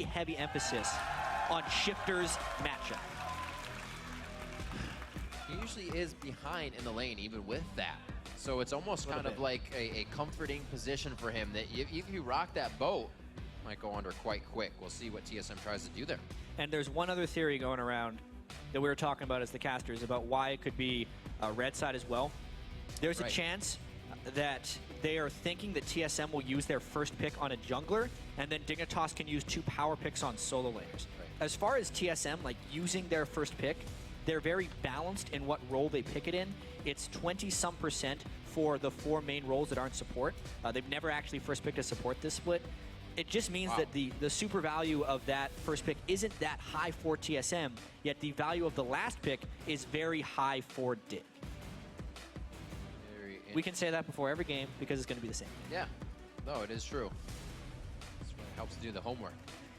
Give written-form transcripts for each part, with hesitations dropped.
heavy emphasis on Shifter's matchup. He usually is behind in the lane, even with that. So it's almost kind of like a comforting position for him that if you rock that boat, might go under quite quick. We'll see what TSM tries to do there. And there's one other theory going around that we were talking about as the casters about why it could be a red side as well. There's a chance that they are thinking that TSM will use their first pick on a jungler, and then Dignitas can use 2 power picks on solo laners. As far as TSM, like using their first pick, they're very balanced in what role they pick it in. It's 20-some% for the 4 main roles that aren't support. They've never actually first picked a support this split. It just means that the super value of that first pick isn't that high for TSM, yet the value of the last pick is very high for Dig. We can say that before every game because it's going to be the same. Yeah, no, it is true. That's what helps do the homework.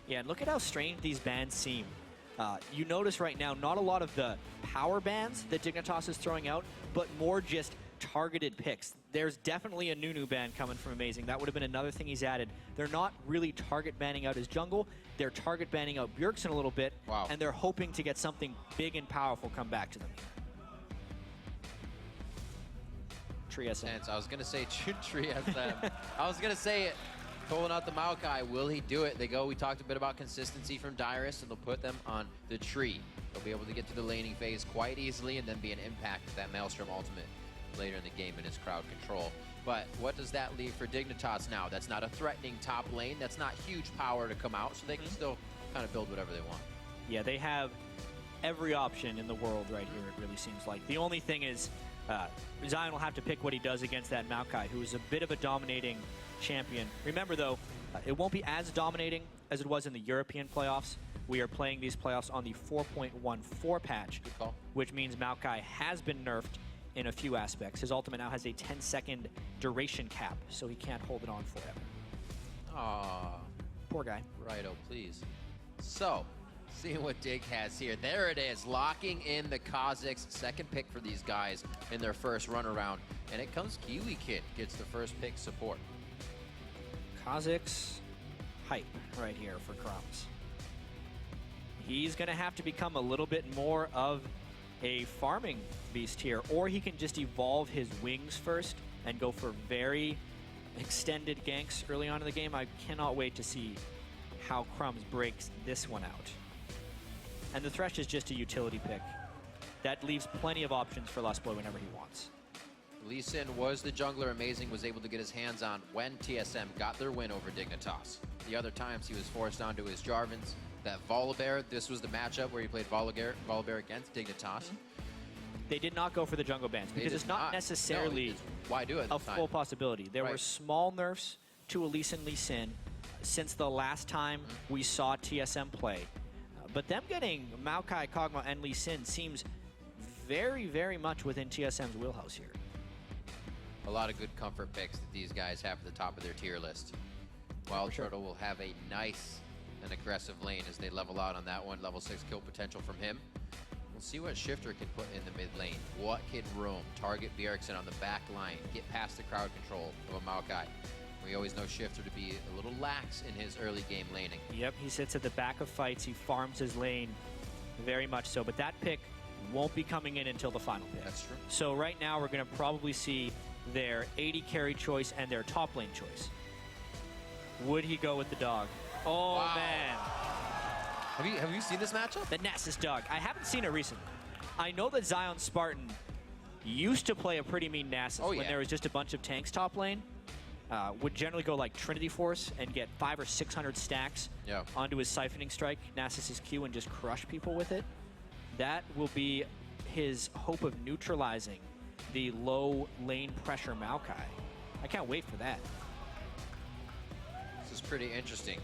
Yeah, and look at how strange these bans seem. You notice right now, not a lot of the power bans that Dignitas is throwing out, but more just targeted picks. There's definitely a Nunu ban coming from Amazing. That would have been another thing he's added. They're not really target banning out his jungle. They're target banning out Bjergsen a little bit, and they're hoping to get something big and powerful come back to them. Tree SM. I was going to say Tree SM. I was going to say pulling out the Maokai. Will he do it? We talked a bit about consistency from Dyrus, and they'll put them on the tree. They'll be able to get to the laning phase quite easily and then be an impact with that Maelstrom ultimate later in the game in his crowd control. But what does that leave for Dignitas now? That's not a threatening top lane. That's not huge power to come out, so they can still kind of build whatever they want. Yeah, they have every option in the world right here, it really seems like. The only thing is Zion will have to pick what he does against that Maokai, who is a bit of a dominating champion. Remember, though, it won't be as dominating as it was in the European playoffs. We are playing these playoffs on the 4.14 patch, which means Maokai has been nerfed in a few aspects. His ultimate now has a 10-second duration cap, so he can't hold it on forever. Aww. Poor guy. Righto, please. So, seeing what Dig has here. There it is, locking in the Kazakhs. Second pick for these guys in their first run around. And it comes Kiwi Kid gets the first pick support. Kazakhs hype right here for Crumbs. He's going to have to become a little bit more of a farming beast here, or he can just evolve his wings first and go for very extended ganks early on in the game. I cannot wait to see how Crumbs breaks this one out. And the Thresh is just a utility pick. That leaves plenty of options for Lustboy whenever he wants. Lee Sin was the jungler Amazing was able to get his hands on when TSM got their win over Dignitas. The other times he was forced onto his Jarvans. That Volibear, this was the matchup where he played Volibear against Dignitas. They did not go for the jungle bans because it's not necessarily why do it a full possibility. There were small nerfs to Elise and Lee Sin since the last time we saw TSM play. But them getting Maokai, Kog'Maw, and Lee Sin seems very, very much within TSM's wheelhouse here. A lot of good comfort picks that these guys have at the top of their tier list. Wild Turtle will have a nice and aggressive lane as they level out on that one. Level 6 kill potential from him. We'll see what Shifter can put in the mid lane. What can roam? Target Bjergsen on the back line. Get past the crowd control of a Maokai. We always know Shifter to be a little lax in his early game laning. Yep, he sits at the back of fights. He farms his lane very much so. But that pick won't be coming in until the final pick. That's true. So right now we're going to probably see their 80 carry choice and their top lane choice. Would he go with the dog? Oh, man. Have you seen this matchup? The Nasus dog. I haven't seen it recently. I know that Zion Spartan used to play a pretty mean Nasus when there was just a bunch of tanks top lane. Would generally go like Trinity Force and get 500 or 600 stacks onto his siphoning strike, Nasus's Q, and just crush people with it. That will be his hope of neutralizing the low lane pressure Maokai. I can't wait for that. This is pretty interesting.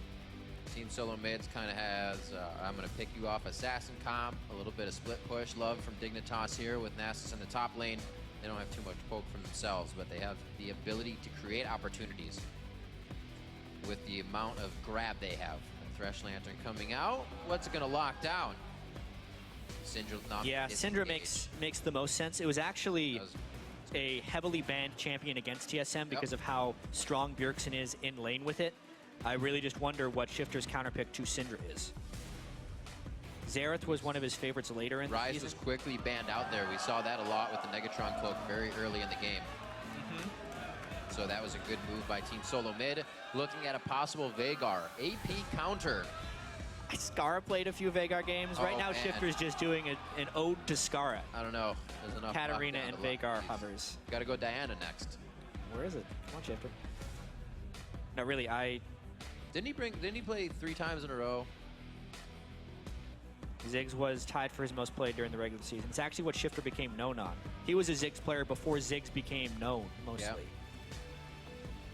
Team Solo Mids kind of has, I'm going to pick you off Assassin comp, a little bit of split push love from Dignitas here with Nasus in the top lane. They don't have too much poke from themselves, but they have the ability to create opportunities with the amount of grab they have. The Thresh Lantern coming out. What's it going to lock down? Syndra not Syndra makes the most sense. It was actually a heavily banned champion against TSM because of how strong Bjergsen is in lane with it. I really just wonder what Shifter's counterpick to Syndra is. Xerath was one of his favorites later in the Ryze season. was quickly banned out there. We saw that a lot with the Negatron cloak very early in the game. So that was a good move by Team Solo Mid. Looking at a possible Veigar AP counter. Skara played a few Veigar games. Right now, man. Shifter's just doing an ode to Skara. I don't know. There's enough. Katarina and Veigar hovers. Got to go Diana next. Where is it? Come on, Shifter. No, really, Didn't he play 3 times in a row? Ziggs was tied for his most played during the regular season. It's actually what Shifter became known on. He was a Ziggs player before Ziggs became known, mostly. Yep.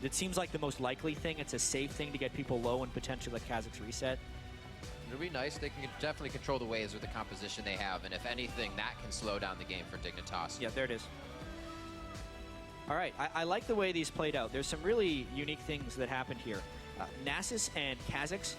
It seems like the most likely thing. It's a safe thing to get people low and potentially let Kazakhs reset. It'll be nice. They can definitely control the waves with the composition they have, and if anything, that can slow down the game for Dignitas. Yeah, there it is. All right, I like the way these played out. There's some really unique things that happened here. Nasus and Kazakhs,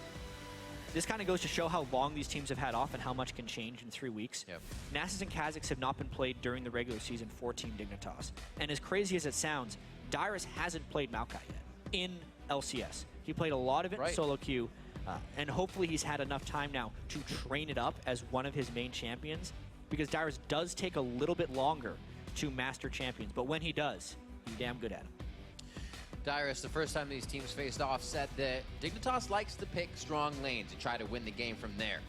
this kind of goes to show how long these teams have had off and how much can change in 3 weeks. Yep. Nasus and Kazakhs have not been played during the regular season for Team Dignitas. And as crazy as it sounds, Dyrus hasn't played Maokai yet in LCS. He played a lot of it in solo queue, and hopefully he's had enough time now to train it up as one of his main champions, because Dyrus does take a little bit longer to master champions, but when he does, he's damn good at them. Dyrus, the first time these teams faced off, said that Dignitas likes to pick strong lanes and try to win the game from there.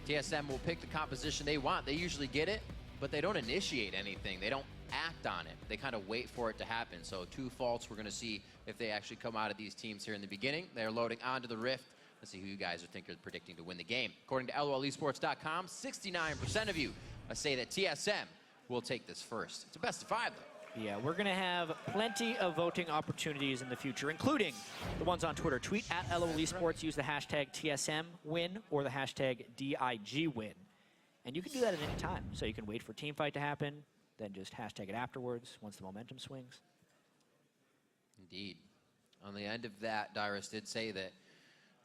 TSM will pick the composition they want. They usually get it, but they don't initiate anything. They don't act on it. They kind of wait for it to happen. So 2 faults. We're going to see if they actually come out of these teams here in the beginning. They're loading onto the Rift. Let's see who you guys are predicting to win the game. According to LOLesports.com, 69% of you say that TSM will take this first. It's a best of 5, though. Yeah, we're going to have plenty of voting opportunities in the future, including the ones on Twitter. Tweet at LOLesports, use the hashtag TSMWin or the hashtag DIGWin. And you can do that at any time. So you can wait for teamfight to happen, then just hashtag it afterwards once the momentum swings. Indeed. On the end of that, Dyrus did say that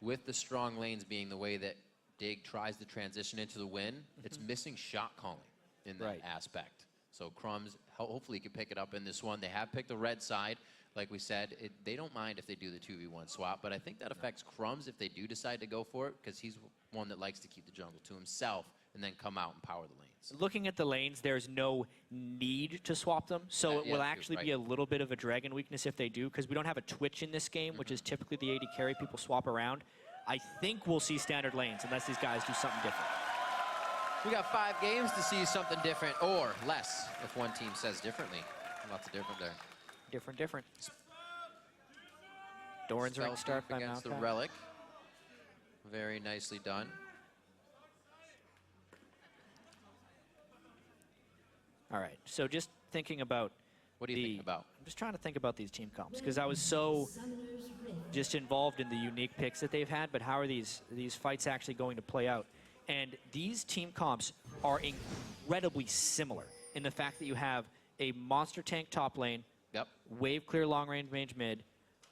with the strong lanes being the way that Dig tries to transition into the win, it's missing shot calling in that aspect. So Crumbs hopefully can pick it up in this one. They have picked the red side. Like we said, they don't mind if they do the 2v1 swap, but I think that affects Crumbs if they do decide to go for it, because he's one that likes to keep the jungle to himself and then come out and power the lanes. Looking at the lanes, there's no need to swap them, so it will actually be a little bit of a dragon weakness if they do, because we don't have a Twitch in this game, which is typically the AD carry. People swap around. I think we'll see standard lanes unless these guys do something different. We got 5 games to see something different, or less, if one team says differently. Lots of different there. Different. Doran's ring start by against Maokai. the Relic. Very nicely done. All right, so just thinking about What do you think about? I'm just trying to think about these team comps, because I was so just involved in the unique picks that they've had, but how are these fights actually going to play out? And these team comps are incredibly similar in the fact that you have a monster tank top lane, wave clear long range mid,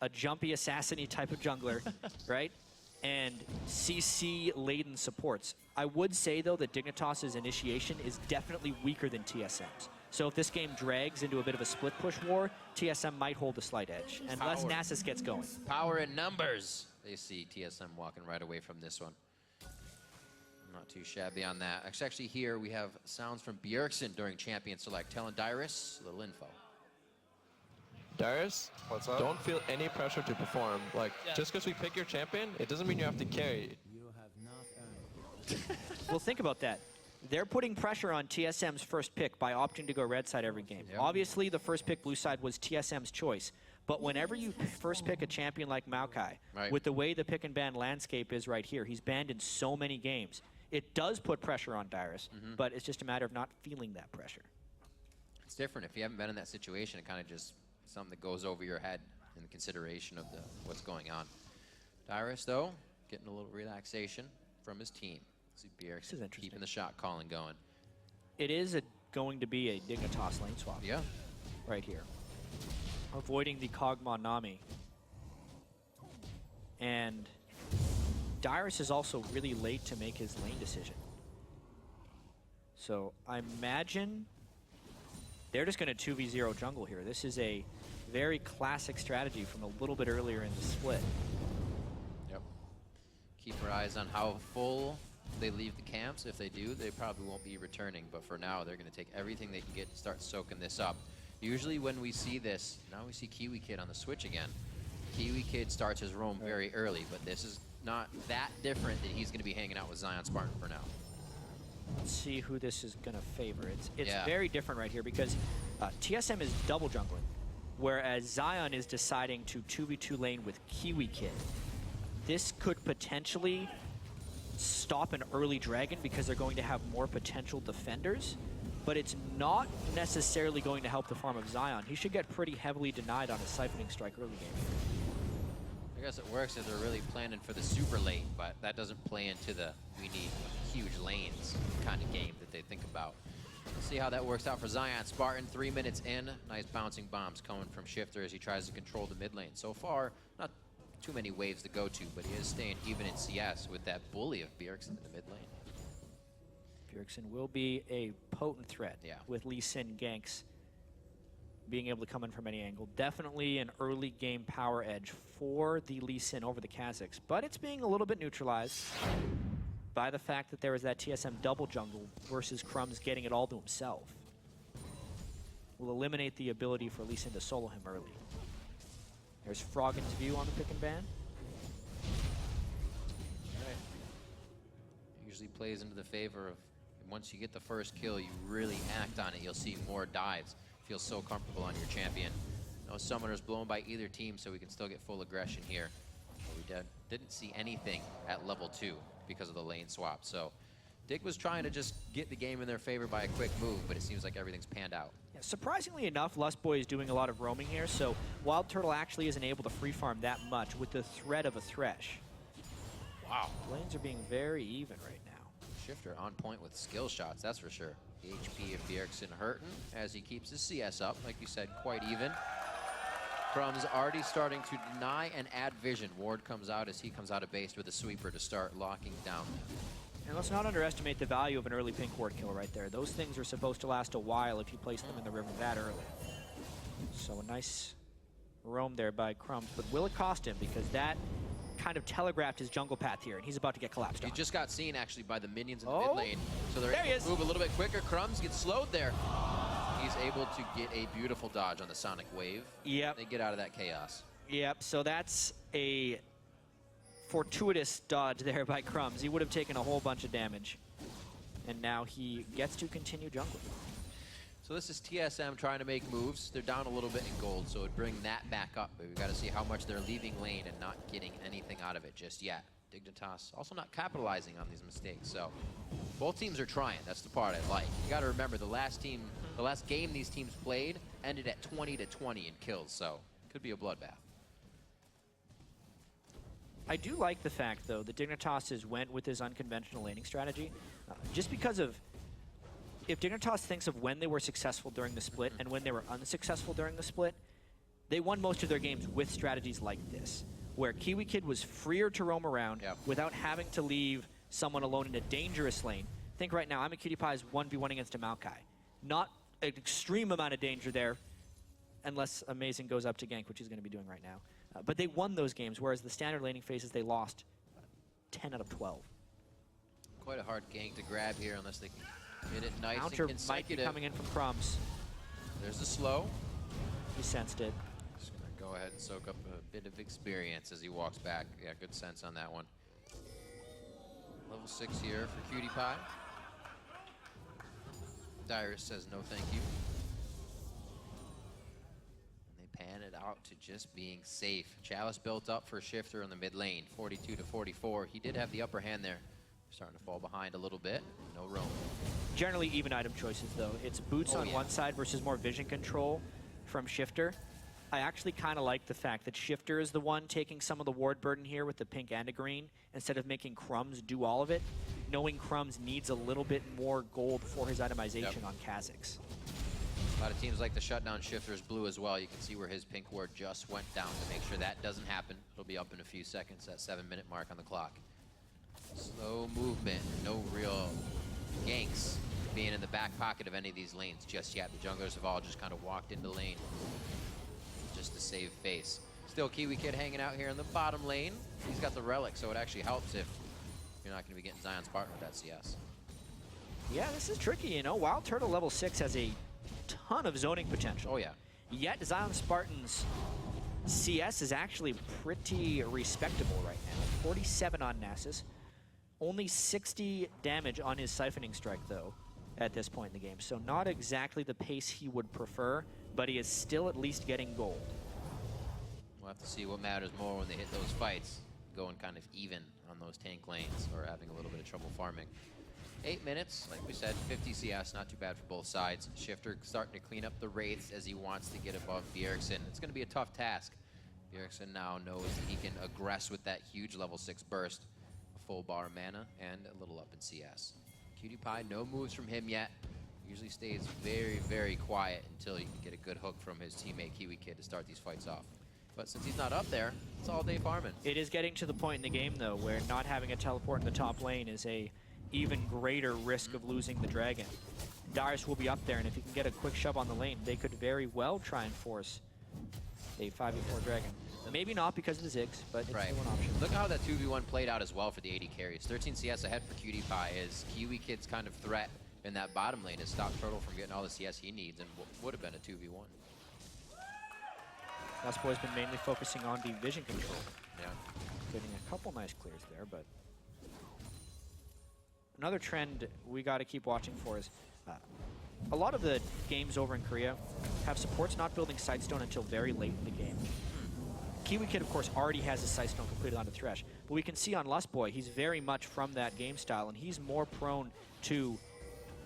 a jumpy assassin-y type of jungler, right? And CC laden supports. I would say though that Dignitas' initiation is definitely weaker than TSM's. So if this game drags into a bit of a split push war, TSM might hold a slight edge, unless Nasus gets going. Power in numbers. They see TSM walking right away from this one. Not too shabby on that. Actually, here we have sounds from Bjergsen during Champion Select, telling Dyrus a little info. Dyrus, what's up? Don't feel any pressure to perform. Like, just because we pick your champion, it doesn't mean you have to carry. You have not earned it. Well, think about that. They're putting pressure on TSM's first pick by opting to go red side every game. Yep. Obviously, the first pick blue side was TSM's choice. But whenever you first pick a champion like Maokai, with the way the pick and ban landscape is right here, he's banned in so many games. It does put pressure on Dyrus, but it's just a matter of not feeling that pressure. It's different. If you haven't been in that situation, it kind of just something that goes over your head in consideration of what's going on. Dyrus, though, getting a little relaxation from his team. See Bjergsen keeping the shot calling going. It is going to be a Dignitas lane swap. Yeah. Right here. Avoiding the Kog'Maw Nami. And Dyrus is also really late to make his lane decision. So I imagine they're just going to 2v0 jungle here. This is a very classic strategy from a little bit earlier in the split. Keep our eyes on how full they leave the camps. If they do, they probably won't be returning. But for now, they're going to take everything they can get and start soaking this up. Usually when we see this, now we see Kiwi Kid on the switch again. Kiwi Kid starts his roam very early, but this is not that different that he's going to be hanging out with Zion Spartan for now. Let's see who this is going to favor. It's Yeah. very different right here because TSM is double jungling, whereas Zion is deciding to 2v2 lane with Kiwi Kid. This could potentially stop an early dragon because they're going to have more potential defenders, but it's not necessarily going to help the farm of Zion. He should get pretty heavily denied on his siphoning strike early game. I guess it works if they're really planning for the super late, but that doesn't play into the we need huge lanes kind of game that they think about. Let's see how that works out for Zion Spartan. 3 minutes in. Nice bouncing bombs coming from Shifter as he tries to control the mid lane. So far, not too many waves to go to, but he is staying even in CS with that bully of Bjergsen in the mid lane. Bjergsen will be a potent threat with Lee Sin ganks being able to come in from any angle. Definitely an early game power edge for the Lee Sin over the Kazakhs, but it's being a little bit neutralized by the fact that there is that TSM double jungle versus Crumbs getting it all to himself. Will eliminate the ability for Lee Sin to solo him early. There's Froggen's view on the pick and ban. Right. Usually plays into the favor of once you get the first kill, you really act on it. You'll see more dives. Feel so comfortable on your champion. No summoners blown by either team, so we can still get full aggression here. But we didn't see anything at level 2 because of the lane swap. So Dig was trying to just get the game in their favor by a quick move, but it seems like everything's panned out. Yeah, surprisingly enough, Lustboy is doing a lot of roaming here, so Wild Turtle actually isn't able to free farm that much with the threat of a Thresh. Wow. Lanes are being very even right now. Shifter on point with skill shots, that's for sure. The HP of Bjergsen hurting as he keeps his CS up, like you said, quite even. Crumbs already starting to deny and add vision. Ward comes out as he comes out of base with a sweeper to start locking down. And let's not underestimate the value of an early pink ward kill right there. Those things are supposed to last a while if you place them in the river that early. So a nice roam there by Crumbs, but will it cost him? Because that kind of telegraphed his jungle path here, and he's about to get collapsed He on. just got seen actually by the minions in the mid lane, so they're there he able is. to move a little bit quicker. Crumbs gets slowed there. He's able to get a beautiful dodge on the Sonic Wave. Yep. They get out of that chaos. Yep, so that's a fortuitous dodge there by Crumbs. He would have taken a whole bunch of damage, and now he gets to continue jungle. So this is TSM trying to make moves. They're down a little bit in gold, so it'd bring that back up. But we've got to see how much they're leaving lane and not getting anything out of it just yet. Dignitas also not capitalizing on these mistakes. So both teams are trying. That's the part I like. You got to remember the last game these teams played ended at 20-20 in kills. So could be a bloodbath. I do like the fact, though, that Dignitas went with his unconventional laning strategy, just because of if Dignitas thinks of when they were successful during the split and when they were unsuccessful during the split, they won most of their games with strategies like this, where Kiwi Kid was freer to roam around without having to leave someone alone in a dangerous lane. Think right now, I'm a Cutie Pie's 1v1 against a Maokai. Not an extreme amount of danger there, unless Amazing goes up to gank, which he's going to be doing right now. But they won those games, whereas the standard laning phases, they lost 10 out of 12. Quite a hard gank to grab here unless they can hit it nice Counter and might be consecutive. coming in from Crumbs. There's the slow. He sensed it. Just going to go ahead and soak up a bit of experience as he walks back. Yeah, good sense on that one. Level 6 here for Cutie Pie. Dyrus says no thank you. And they pan it out to just being safe. Chalice built up for Shifter in the mid lane, 42-44. He did have the upper hand there. Starting to fall behind a little bit. No roam. Generally even item choices, though. It's boots on one side versus more vision control from Shifter. I actually kind of like the fact that Shifter is the one taking some of the ward burden here with the pink and a green, instead of making Crumbs do all of it, knowing Crumbs needs a little bit more gold for his itemization on Kazakhs. A lot of teams like to shut down Shifter's blue as well. You can see where his pink ward just went down to make sure that doesn't happen. It'll be up in a few seconds, that 7-minute mark on the clock. Slow movement, no real ganks being in the back pocket of any of these lanes just yet. The junglers have all just kind of walked into lane just to save face. Still Kiwi Kid hanging out here in the bottom lane. He's got the relic, so it actually helps if you're not going to be getting Zion Spartan with that CS. Yeah, this is tricky, you know. Wild Turtle level 6 has a ton of zoning potential. Oh, yeah. Yet Zion Spartan's CS is actually pretty respectable right now. 47 on Nasus. Only 60 damage on his Siphoning Strike, though, at this point in the game. So not exactly the pace he would prefer, but he is still at least getting gold. We'll have to see what matters more when they hit those fights. Going kind of even on those tank lanes or having a little bit of trouble farming. 8 minutes, like we said, 50 CS, not too bad for both sides. Shifter starting to clean up the wraiths as he wants to get above Bjergsen. It's going to be a tough task. Bjergsen now knows that he can aggress with that huge level 6 burst, a full bar of mana, and a little up in CS. Cutie Pie, no moves from him yet. Usually stays very, very quiet until you can get a good hook from his teammate Kiwi Kid to start these fights off. But since he's not up there, it's all day farming. It is getting to the point in the game, though, where not having a teleport in the top lane is a even greater risk of losing the dragon. Darius will be up there, and if he can get a quick shove on the lane, they could very well try and force a 5v4 dragon. Maybe not because of the Ziggs, but it's right. one option. Look how that 2v1 played out as well for the AD carries. 13 CS ahead for Cutie Pie is Kiwi Kid's kind of threat in that bottom lane has stopped Turtle from getting all the CS he needs and would have been a 2v1. Boy's been mainly focusing on the vision control. Yeah. Getting a couple nice clears there, but another trend we got to keep watching for is a lot of the games over in Korea have supports not building Sightstone until very late in the game. Kiwi Kid, of course, already has his Sightstone completed onto Thresh, but we can see on Boy, he's very much from that game style, and he's more prone to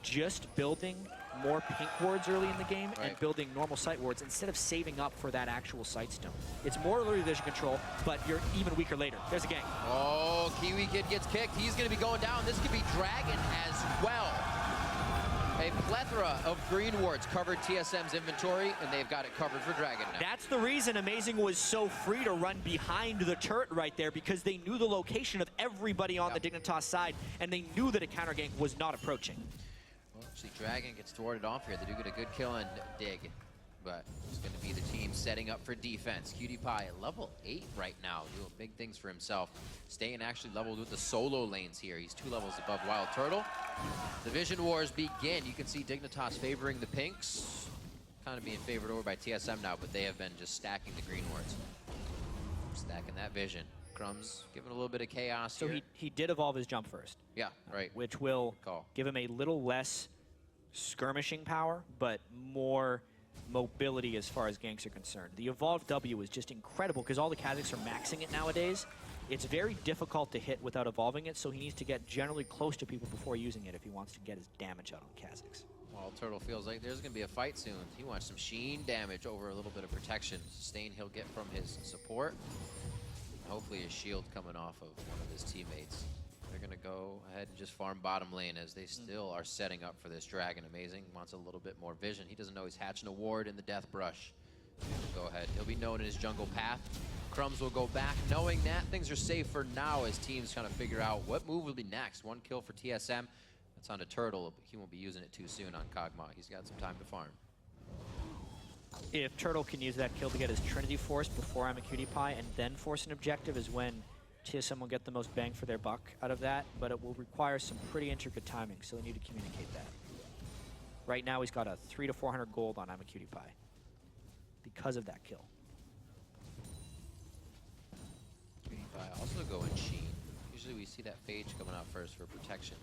just building more pink wards early in the game and building normal sight wards instead of saving up for that actual Sightstone. It's more early vision control, but you're even weaker later. There's a gank. Oh, Kiwi Kid gets kicked. He's going to be going down. This could be Dragon as well. A plethora of green wards covered TSM's inventory, and they've got it covered for Dragon now. That's the reason Amazing was so free to run behind the turret right there, because they knew the location of everybody on the Dignitas side, and they knew that a counter gank was not approaching. Well, actually, Dragon gets thwarted off here. They do get a good kill on Dig, but it's going to be the team setting up for defense. Cutie Pie at level 8 right now, doing big things for himself. Staying actually leveled with the solo lanes here. He's 2 levels above Wild Turtle. The Vision Wars begin. You can see Dignitas favoring the pinks. Kind of being favored over by TSM now, but they have been just stacking the green wards. Stacking that vision. Crumbs giving a little bit of chaos So here. he did evolve his jump first. Yeah, right. Which will give him a little less skirmishing power, but more mobility as far as ganks are concerned. The evolved W is just incredible because all the Kazakhs are maxing it nowadays. It's very difficult to hit without evolving it, so he needs to get generally close to people before using it if he wants to get his damage out on Kazakhs. Wild Turtle feels like there's going to be a fight soon. He wants some Sheen damage over a little bit of protection. Sustain he'll get from his support. Hopefully a shield coming off of one of his teammates. They're going to go ahead and just farm bottom lane as they still are setting up for this Dragon. Amazing wants a little bit more vision. He doesn't know he's hatching a ward in the Death Brush. Go ahead. He'll be known in his jungle path. Crumbs will go back, knowing that things are safe for now as teams trying to figure out what move will be next. 1 kill for TSM. That's on a Turtle, but he won't be using it too soon on Kog'Maw. He's got some time to farm. If Turtle can use that kill to get his Trinity Force before I'm a Cutie Pie and then force an objective is when TSM will get the most bang for their buck out of that, but it will require some pretty intricate timing, so they need to communicate that. Right now he's got a 300 to 400 gold on I'm a Cutie Pie because of that kill. Cutie Pie also go in Sheen. Usually we see that Phage coming out first for protection.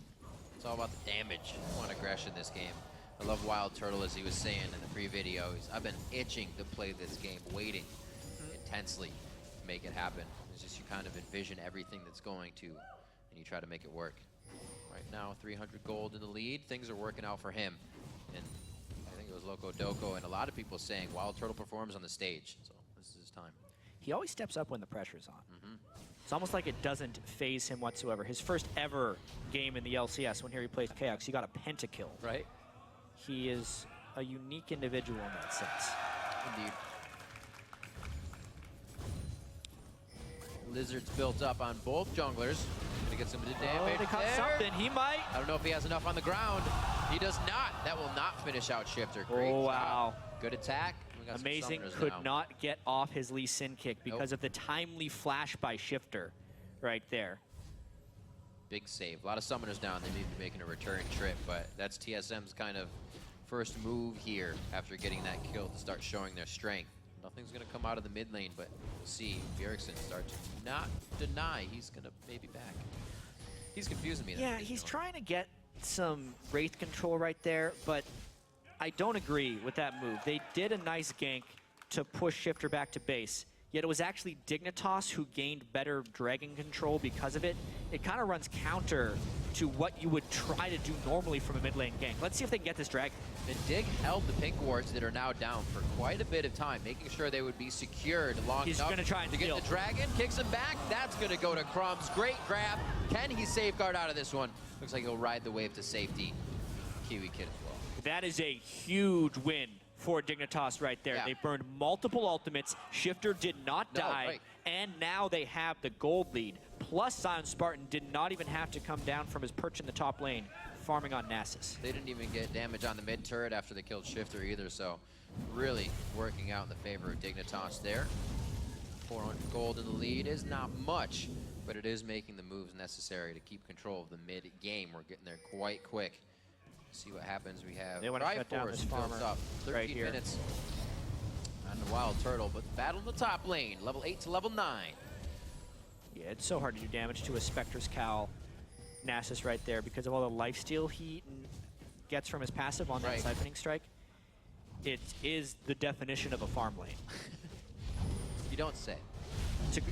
It's all about the damage. I want aggression this game. I love Wild Turtle, as he was saying in the pre-video. I've been itching to play this game, waiting intensely to make it happen. It's just you kind of envision everything that's going to, and you try to make it work. Right now, 300 gold in the lead. Things are working out for him. And I think it was Loco Doco and a lot of people saying Wild Turtle performs on the stage. So this is his time. He always steps up when the pressure's on. It's almost like it doesn't phase him whatsoever. His first ever game in the LCS, when here he plays Chaos, he got a pentakill. Right. He is a unique individual in that sense. Indeed. Lizards built up on both junglers. Gonna get some damage. They caught something. He might. I don't know if he has enough on the ground. He does not. That will not finish out Shifter. Great wow. job. Good attack. We got some Amazing summoners could now. not get off his Lee Sin kick because of the timely flash by Shifter right there. Big save. A lot of summoners down. They may be making a return trip, but that's TSM's kind of first move here after getting that kill to start showing their strength. Nothing's going to come out of the mid lane, but we'll see. Bjergsen starts to not deny he's going to maybe back. He's confusing me. Yeah, he's trying to get some Wraith control right there, but I don't agree with that move. They did a nice gank to push Shifter back to base, yet it was actually Dignitas who gained better Dragon control because of it. It kind of runs counter to what you would try to do normally from a mid lane gank. Let's see if they can get this Dragon. And Dig held the pink wards that are now down for quite a bit of time, making sure they would be secured long He's enough gonna try and to get steal. the Dragon. Kicks him back. That's going to go to Crumbs. Great grab. Can he safeguard out of this one? Looks like he'll ride the wave to safety. Kiwi Kid as well. That is a huge win for Dignitas right there. Yeah. They burned multiple ultimates. Shifter did not die, right. and now they have the gold lead. Plus, Zion Spartan did not even have to come down from his perch in the top lane, farming on Nasus. They didn't even get damage on the mid turret after they killed Shifter either, so really working out in the favor of Dignitas there. 400 gold in the lead is not much, but it is making the moves necessary to keep control of the mid game. We're getting there quite quick. See what happens. We have They want to shut down Triforce this built farmer up. 13 right here. minutes on the Wild Turtle, but battle in the top lane, level 8 to level 9. Yeah, it's so hard to do damage to a Spectre's Cowl Nasus right there because of all the lifesteal he gets from his passive on that Right. Siphoning Strike. It is the definition of a farm lane. You don't say.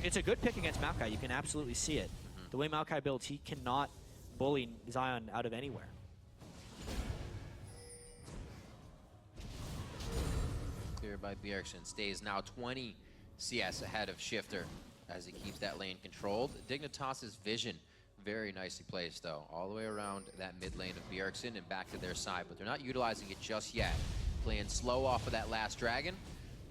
It's a good pick against Maokai. You can absolutely see it. The way Maokai builds, he cannot bully Zion out of anywhere. Cleared by Bjergsen. Stays now 20 CS ahead of Shifter as he keeps that lane controlled. Dignitas' vision very nicely placed, though, all the way around that mid lane of Bjergsen and back to their side, but they're not utilizing it just yet. Playing slow off of that last dragon,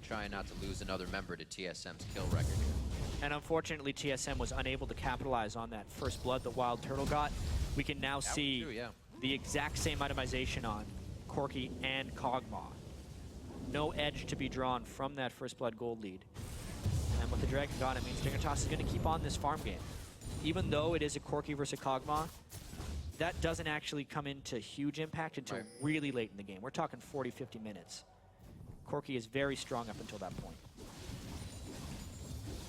trying not to lose another member to TSM's kill record here. And unfortunately, TSM was unable to capitalize on that first blood that Wild Turtle got. We can now see true, yeah. the exact same itemization on Corki and Kog'Maw. No edge to be drawn from that first blood gold lead. And with the Dragon gone, it means Dignitas is going to keep on this farm game. Even though it is a Corki versus Kog'Maw, that doesn't actually come into huge impact until Right. really late in the game. We're talking 40, 50 minutes. Corki is very strong up until that point.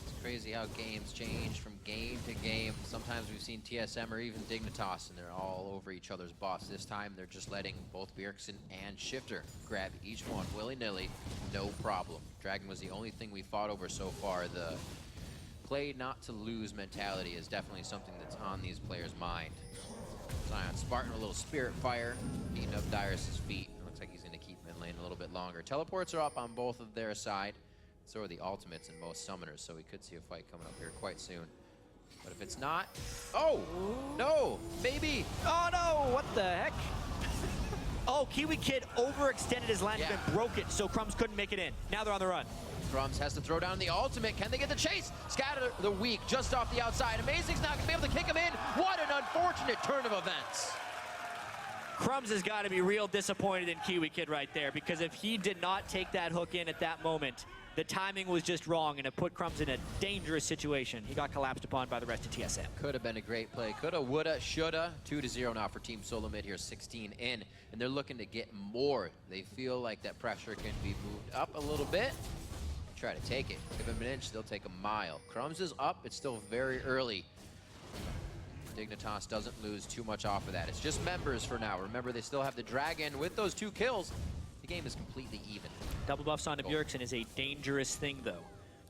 It's crazy how games change from game to game. Sometimes we've seen TSM or even Dignitas, and they're all over each other's boss. This time, they're just letting both Bjergsen and Shifter grab each one willy-nilly, no problem. Dragon was the only thing we fought over so far. The play not to lose mentality is definitely something that's on these players' mind. Zion Spartan, a little Spirit Fire, beating up Dyrus' feet. It looks like he's going to keep mid lane a little bit longer. Teleports are up on both of their side. So are the ultimates in most summoners, so we could see a fight coming up here quite soon. But if it's not... Oh! No! Maybe! Oh no! What the heck? Oh, Kiwi Kid overextended his land Yeah. and broke it, so Crumbs couldn't make it in. Now they're on the run. Crumbs has to throw down the ultimate. Can they get the chase? Scatter the weak just off the outside. Amazing's not going to be able to kick him in. What an unfortunate turn of events. Crumbs has got to be real disappointed in Kiwi Kid right there, because if he did not take that hook in at that moment, the timing was just wrong, and it put Crumbs in a dangerous situation. He got collapsed upon by the rest of TSM. Could have been a great play. Coulda, woulda, shoulda. 2-0 now for Team Solo Mid here, 16 in. And they're looking to get more. They feel like that pressure can be moved up a little bit. Try to take it. Give him an inch, they'll take a mile. Crumbs is up. It's still very early. Dignitas doesn't lose too much off of that. It's just members for now. Remember, they still have the Dragon. With those 2 kills, the game is completely even. Double buffs onto Bjergsen is a dangerous thing, though.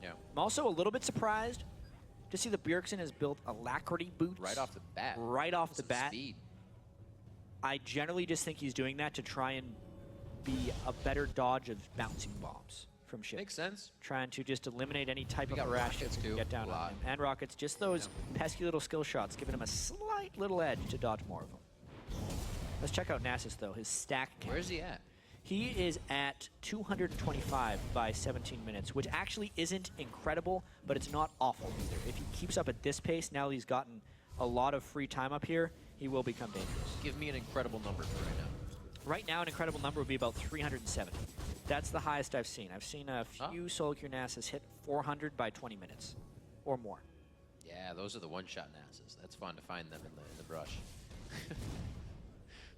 Yeah. I'm also a little bit surprised to see that Bjergsen has built Alacrity boots. Right off the bat. Right off the Some bat. Speed. I generally just think he's doing that to try and be a better dodge of bouncing bombs from ships. Makes sense. Trying to just eliminate any type We of got harass rockets, that can too. get down A on lot. him. And rockets, just those pesky little skill shots, giving him a slight little edge to dodge more of them. Let's check out Nasus, though, his stack count. Where's he at? He is at 225 by 17 minutes, which actually isn't incredible, but it's not awful either. If he keeps up at this pace, now that he's gotten a lot of free time up here, he will become dangerous. Give me an incredible number for right now. Right now, an incredible number would be about 370. That's the highest I've seen. I've seen a few solo queue Nasus hit 400 by 20 minutes or more. Yeah, those are the one-shot Nasus. That's fun to find them in the brush.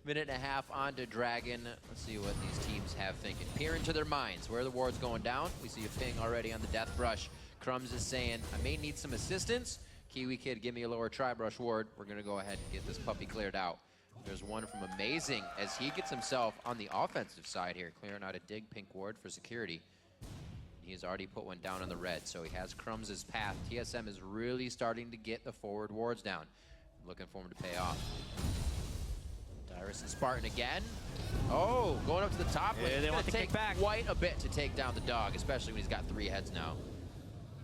Minute and a half on to Dragon. Let's see what these teams have thinking. Peer into their minds. Where the ward's going down. We see a ping already on the death brush. Crumbs is saying, I may need some assistance. Kiwi Kid, give me a lower tri-brush ward. We're going to go ahead and get this puppy cleared out. There's one from Amazing as he gets himself on the offensive side here, clearing out a dig pink ward for security. He has already put one down on the red, so he has Crumbs' path. TSM is really starting to get the forward wards down. Looking for him to pay off. Dyrus and Spartan again. Oh, going up to the top lane. Yeah, they want to take back quite a bit to take down the dog, especially when he's got 3 heads now.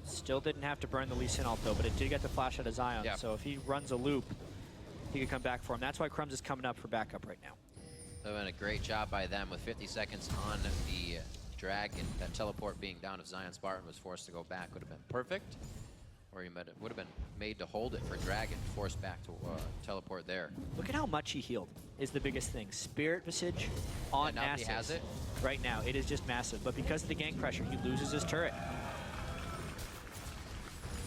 Still didn't have to burn the Lee Sin ult though, but it did get the flash out of Zion. Yep. So if he runs a loop, he could come back for him. That's why Crumbs is coming up for backup right now. Doing a great job by them with 50 seconds on the Dragon. That teleport being down if Zion Spartan was forced to go back would have been perfect. Or he would have been made to hold it for Dragon, forced back to teleport there. Look at how much he healed is the biggest thing. Spirit Visage on now that Nasus. he has it. Right now, it is just massive. But because of the gank pressure, he loses his turret.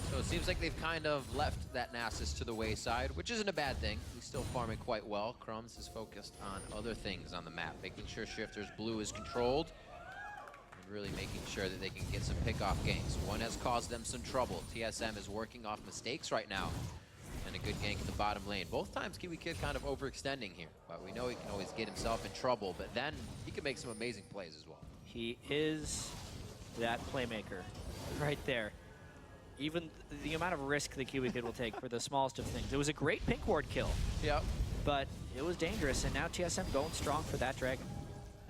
So it seems like they've kind of left that Nasus to the wayside, which isn't a bad thing. He's still farming quite well. Crumbs is focused on other things on the map, making sure Shifter's blue is controlled, and really making sure that they can get some pick-off ganks. One has caused them some trouble. TSM is working off mistakes right now, and a good gank in the bottom lane. Both times Kiwi Kid kind of overextending here, but we know he can always get himself in trouble, but then he can make some amazing plays as well. He is that playmaker right there. Even the amount of risk the Kiwi Kid will take for the smallest of things. It was a great pink ward kill. Yep. But it was dangerous, and now TSM going strong for that Dragon.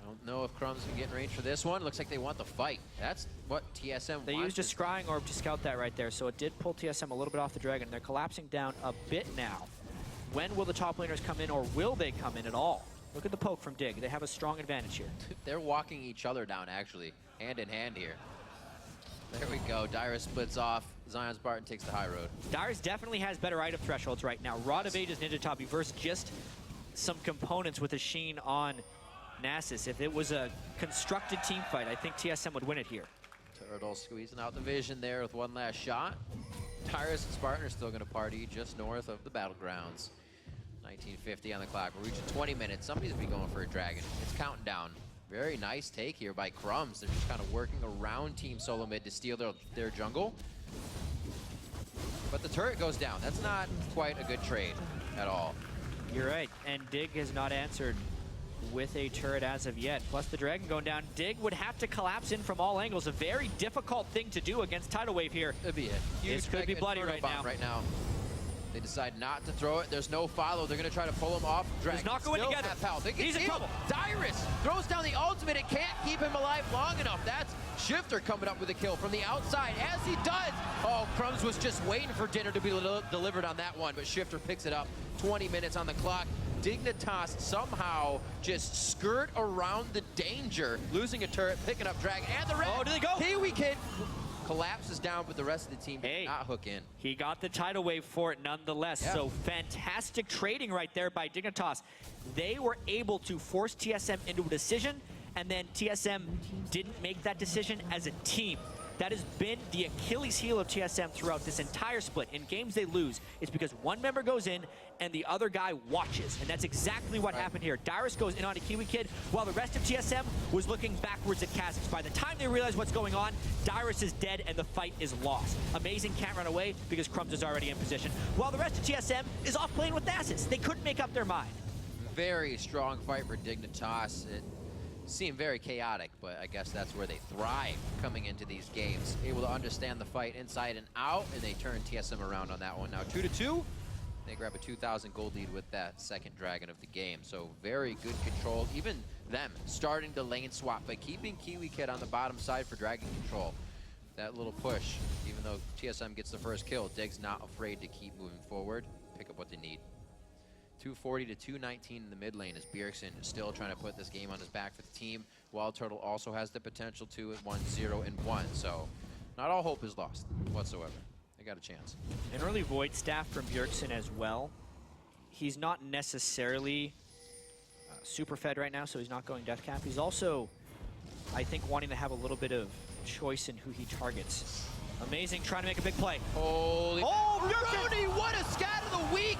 I don't know if Crumbs can get in range for this one. Looks like they want the fight. That's what TSM They wants. used a scrying orb to scout that right there, so it did pull TSM a little bit off the Dragon. They're collapsing down a bit now. When will the top laners come in, or will they come in at all? Look at the poke from Dig. They have a strong advantage here. They're walking each other down, actually, hand in hand here. There we go. Dyrus splits off. Zion Spartan takes the high road. Dyrus definitely has better item thresholds right now. Rod of Ages Ninja Top versus just some components with a sheen on Nasus. If it was a constructed team fight, I think TSM would win it here. Turtle squeezing out the vision there with one last shot. Dyrus and Spartan are still going to party just north of the battlegrounds. 1950 on the clock. We're reaching 20 minutes. Somebody's be going for a Dragon. It's counting down. Very nice take here by Crumbs. They're just kind of working around Team Solo Mid to steal their jungle. But the turret goes down. That's not quite a good trade at all. You're right, and Dig has not answered with a turret as of yet. Plus the Dragon going down. Dig would have to collapse in from all angles. A very difficult thing to do against Tidal Wave here. It'd be a huge This could be bloody right now. They decide not to throw it. There's no follow. They're going to try to pull him off. Dragon not going still together. have health. He's in trouble. Dyrus throws down the ultimate. It can't keep him alive long enough. That's Shifter coming up with a kill from the outside. As he does, oh, Crumbs was just waiting for dinner to be delivered on that one, but Shifter picks it up. 20 minutes on the clock. Dignitas somehow just skirt around the danger, losing a turret, picking up Dragon, and the red. Oh, did they go? Kiwi Kid collapses down, but the rest of the team did not hook in. He got the Tidal Wave for it nonetheless. Yeah. So fantastic trading right there by Dignitas. They were able to force TSM into a decision, and then TSM didn't make that decision as a team. That has been the Achilles heel of TSM throughout this entire split. In games they lose, it's because one member goes in and the other guy watches. And that's exactly what happened here. Dyrus goes in on a Kiwi Kid while the rest of TSM was looking backwards at Kha'Zix. By the time they realize what's going on, Dyrus is dead and the fight is lost. Amazing can't run away because Crumbs is already in position, while the rest of TSM is off playing with Nasus. They couldn't make up their mind. Very strong fight for Dignitas. It seemed very chaotic, but I guess that's where they thrive coming into these games. Able to understand the fight inside and out, and they turn TSM around on that one. Now 2-2. They grab a 2,000 gold lead with that second Dragon of the game. So very good control. Even them starting to lane swap, but keeping Kiwi Kid on the bottom side for Dragon control. That little push, even though TSM gets the first kill, Dig's not afraid to keep moving forward, pick up what they need. 240 to 219 in the mid lane as Bjergsen is still trying to put this game on his back for the team. Wild Turtle also has the potential to at 1-0-1, so not all hope is lost whatsoever. They got a chance. An early Void Staff from Bjergsen as well. He's not necessarily super fed right now, so he's not going death cap. He's also, I think, wanting to have a little bit of choice in who he targets. Amazing, trying to make a big play. Holy Bjergsen! What a scat of the week!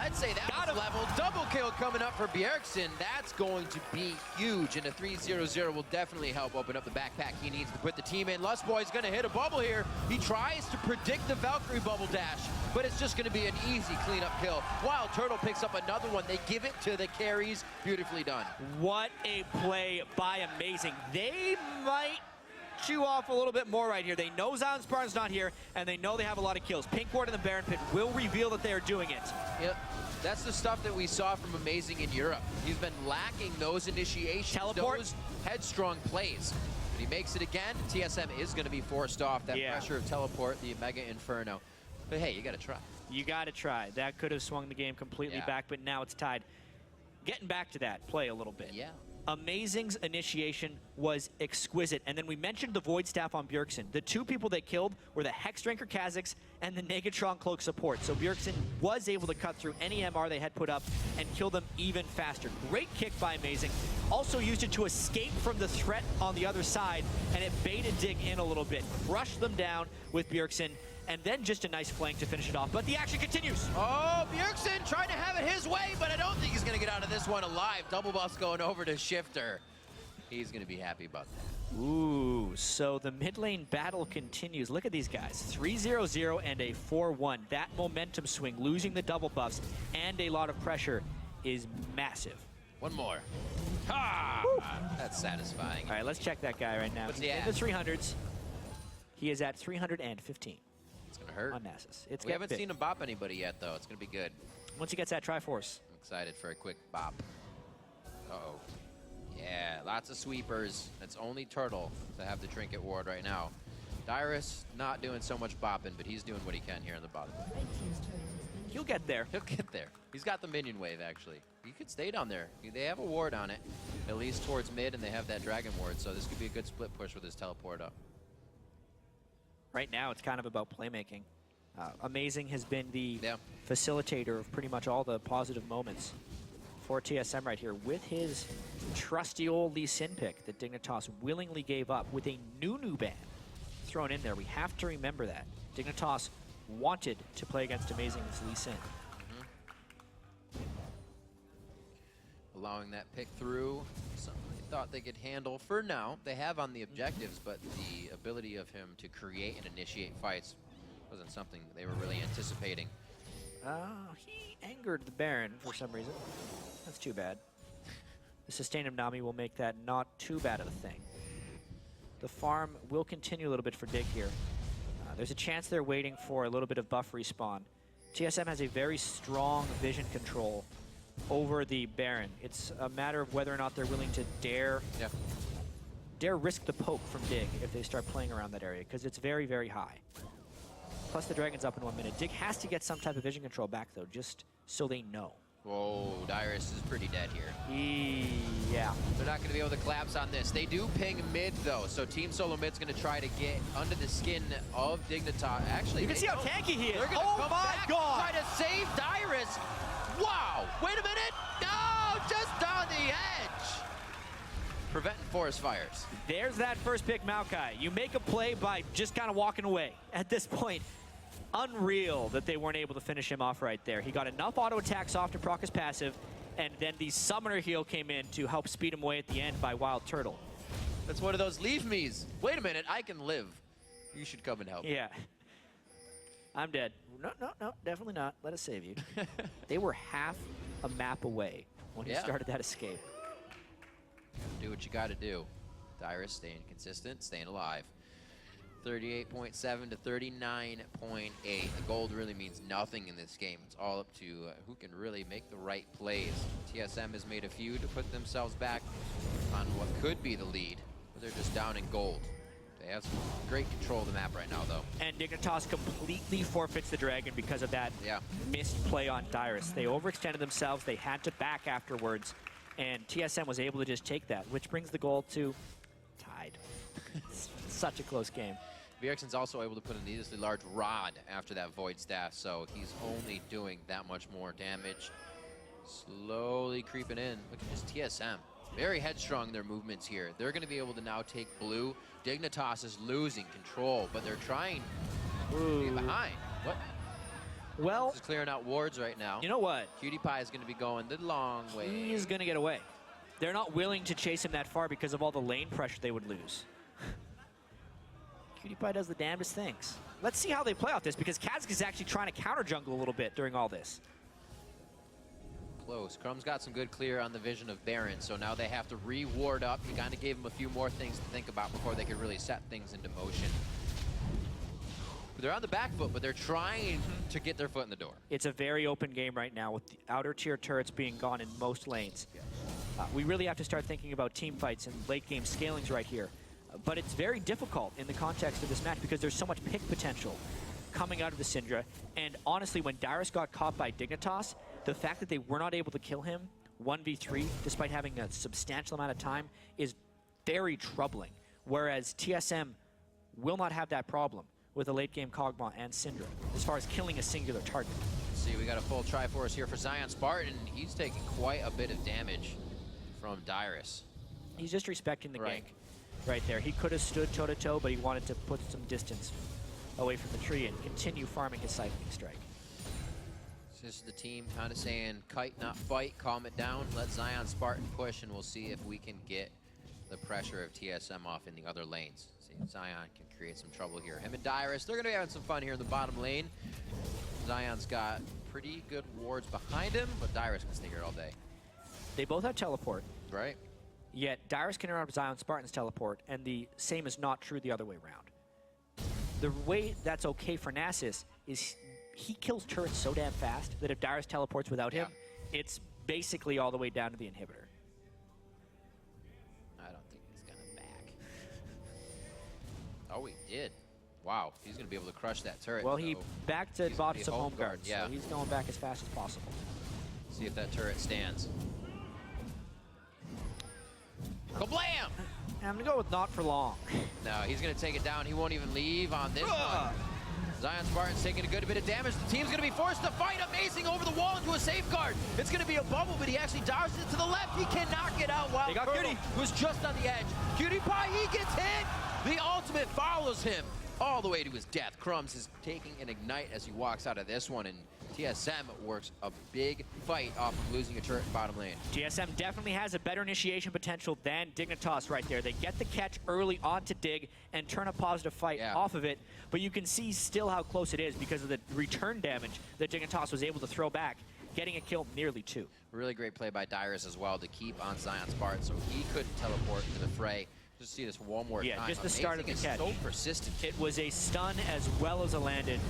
I'd say that was level. Double kill coming up for Bjergsen. That's going to be huge, and a 3-0-0 will definitely help open up the backpack he needs to put the team in. Lustboy's going to hit a bubble here. He tries to predict the Valkyrie bubble dash, but it's just going to be an easy cleanup kill. Wild Turtle picks up another one. They give it to the carries. Beautifully done. What a play by Amazing. They might chew off a little bit more right here. They know Zion Spartan's not here, and they know they have a lot of kills. Pink Ward in the Baron Pit will reveal that they are doing it. Yep. That's the stuff that we saw from Amazing in Europe. He's been lacking those initiations, Teleport. those headstrong plays. But he makes it again. TSM is going to be forced off that pressure of Teleport, the Mega Inferno. But hey, you got to try. You got to try. That could have swung the game completely back, but now it's tied. Getting back to that play a little bit. Yeah. Amazing's initiation was exquisite. And then we mentioned the Void Staff on Bjergsen. The two people they killed were the Hexdrinker Kha'Zix and the Negatron Cloak support. So Bjergsen was able to cut through any MR they had put up and kill them even faster. Great kick by Amazing. Also used it to escape from the threat on the other side, and it baited Dig in a little bit. Crushed them down with Bjergsen, and then just a nice flank to finish it off. But the action continues. Oh, Bjergsen trying to have it his way, but I don't think he's going to get out of this one alive. Double buff going over to Shifter. He's going to be happy about that. Ooh, so the mid lane battle continues. Look at these guys, 3-0-0 and a 4-1. That momentum swing, losing the double buffs and a lot of pressure is massive. One more. Ha! That's satisfying. All right, let's check that guy right now. What's He's he in at? the 300s. He is at 315 It's going to hurt. on Nasus. It's We haven't big. seen him bop anybody yet, though. It's going to be good. Once he gets that Triforce. I'm excited for a quick bop. Uh-oh. Yeah, lots of sweepers. It's only Turtle to have the Trinket Ward right now. Dyrus not doing so much bopping, but he's doing what he can here in the bottom. He'll get there. He'll get there. He's got the minion wave, actually. He could stay down there. They have a ward on it, at least towards mid, and they have that dragon ward, so this could be a good split push with his teleport up. Right now, it's kind of about playmaking. Amazing has been the facilitator of pretty much all the positive moments for TSM right here with his trusty old Lee Sin pick that Dignitas willingly gave up with a new ban thrown in there. We have to remember that. Dignitas wanted to play against Amazing with Lee Sin. Allowing that pick through, something they thought they could handle for now. They have on the objectives, but the ability of him to create and initiate fights wasn't something they were really anticipating. He angered the Baron for some reason. That's too bad. The sustain of Nami will make that not too bad of a thing. The farm will continue a little bit for Dig here. There's a chance they're waiting for a little bit of buff respawn. TSM has a very strong vision control over the Baron. It's a matter of whether or not they're willing to dare risk the poke from Dig if they start playing around that area, because it's very, very high. Plus the Dragon's up in 1 minute. Dig has to get some type of vision control back, though, just so they know. Whoa, Dyrus is pretty dead here. Yeah. They're not going to be able to collapse on this. They do ping mid, though, so Team Solo Mid's going to try to get under the skin of Dignitas. Actually, You can see how tanky he is. They're gonna Oh come my back, God! try to save Dyrus. Wow! Wait a minute! No! Just on the edge! Preventing forest fires. There's that first pick, Maokai. You make a play by just kind of walking away. At this point, unreal that they weren't able to finish him off right there. He got enough auto attacks off to proc his passive, and then the summoner heal came in to help speed him away at the end by Wild Turtle. That's one of those leave me's. Wait a minute, I can live. You should come and help. Yeah. I'm dead. No, definitely not. Let us save you. They were half a map away when he started that escape. Do what you got to do. Dyrus staying consistent, staying alive. 38.7 to 39.8. The gold really means nothing in this game. It's all up to who can really make the right plays. TSM has made a few to put themselves back on what could be the lead, but they're just down in gold. They have some great control of the map right now, though. And Dignitas completely forfeits the Dragon because of that missed play on Dyrus. They overextended themselves. They had to back afterwards, and TSM was able to just take that, which brings the goal to tied. It's such a close game. Bjergsen's also able to put a needlessly large rod after that Void Staff, so he's only doing that much more damage. Slowly creeping in. Look at this TSM. Very headstrong in their movements here. They're going to be able to now take blue. Dignitas is losing control, but they're trying to be behind. What? Well, This is clearing out wards right now. you know what? Cutie Pie is going to be going the long way. He's going to get away. They're not willing to chase him that far because of all the lane pressure they would lose. Cutie Pie does the damnedest things. Let's see how they play off this, because Kazakh is actually trying to counter jungle a little bit during all this. Close. Crumb's got some good clear on the vision of Baron, so now they have to re-ward up. He kind of gave him a few more things to think about before they could really set things into motion. But they're on the back foot, but they're trying to get their foot in the door. It's a very open game right now with the outer tier turrets being gone in most lanes. We really have to start thinking about team fights and late game scalings right here. But it's very difficult in the context of this match because there's so much pick potential coming out of the Syndra. And honestly, when Dyrus got caught by Dignitas, the fact that they were not able to kill him 1v3, despite having a substantial amount of time, is very troubling. Whereas TSM will not have that problem with a late game Kog'Maw and Syndra as far as killing a singular target. See, we got a full Triforce here for Zion Spartan. He's taking quite a bit of damage from Dyrus. He's just respecting the gank right there. He could have stood toe-to-toe, but he wanted to put some distance away from the tree and continue farming his siphoning strike. This is the team kind of saying, kite, not fight, calm it down, let Zion Spartan push, and we'll see if we can get the pressure of TSM off in the other lanes. See if Zion can create some trouble here. Him and Dyrus, they're going to be having some fun here in the bottom lane. Zion's got pretty good wards behind him, but Dyrus can stay here all day. They both have teleport. Right. Yet Dyrus can interrupt Zion Spartan's teleport, and the same is not true the other way around. The way that's okay for Nasus is he kills turrets so damn fast that if Dyrus teleports without him, it's basically all the way down to the inhibitor. I don't think he's gonna back. Oh, he did. Wow, he's gonna be able to crush that turret. Well, he backed to bought some home guard, yeah. so he's going back as fast as possible. See if that turret stands. Kablam! I'm gonna go with not for long. No, he's gonna take it down. He won't even leave on this one. Zion Spartan's taking a good bit of damage. The team's gonna be forced to fight. Amazing over the wall into a safeguard. It's gonna be a bubble, but he actually dodges it to the left. He cannot get out while They got Colonel Cutie. was just on the edge. Cutie Pie, he gets hit. The ultimate follows him all the way to his death. Crumbs is taking an ignite as he walks out of this one, and TSM works a big fight off of losing a turret in bottom lane. TSM definitely has a better initiation potential than Dignitas right there. They get the catch early onto Dig and turn a positive fight off of it, but you can see still how close it is because of the return damage that Dignitas was able to throw back, getting a kill nearly 2. Really great play by Dyrus as well to keep on Zion Spartan so he couldn't teleport into the fray. Just see this one more time. Yeah, just the start of the catch. So persistent. It was a stun as well as a landed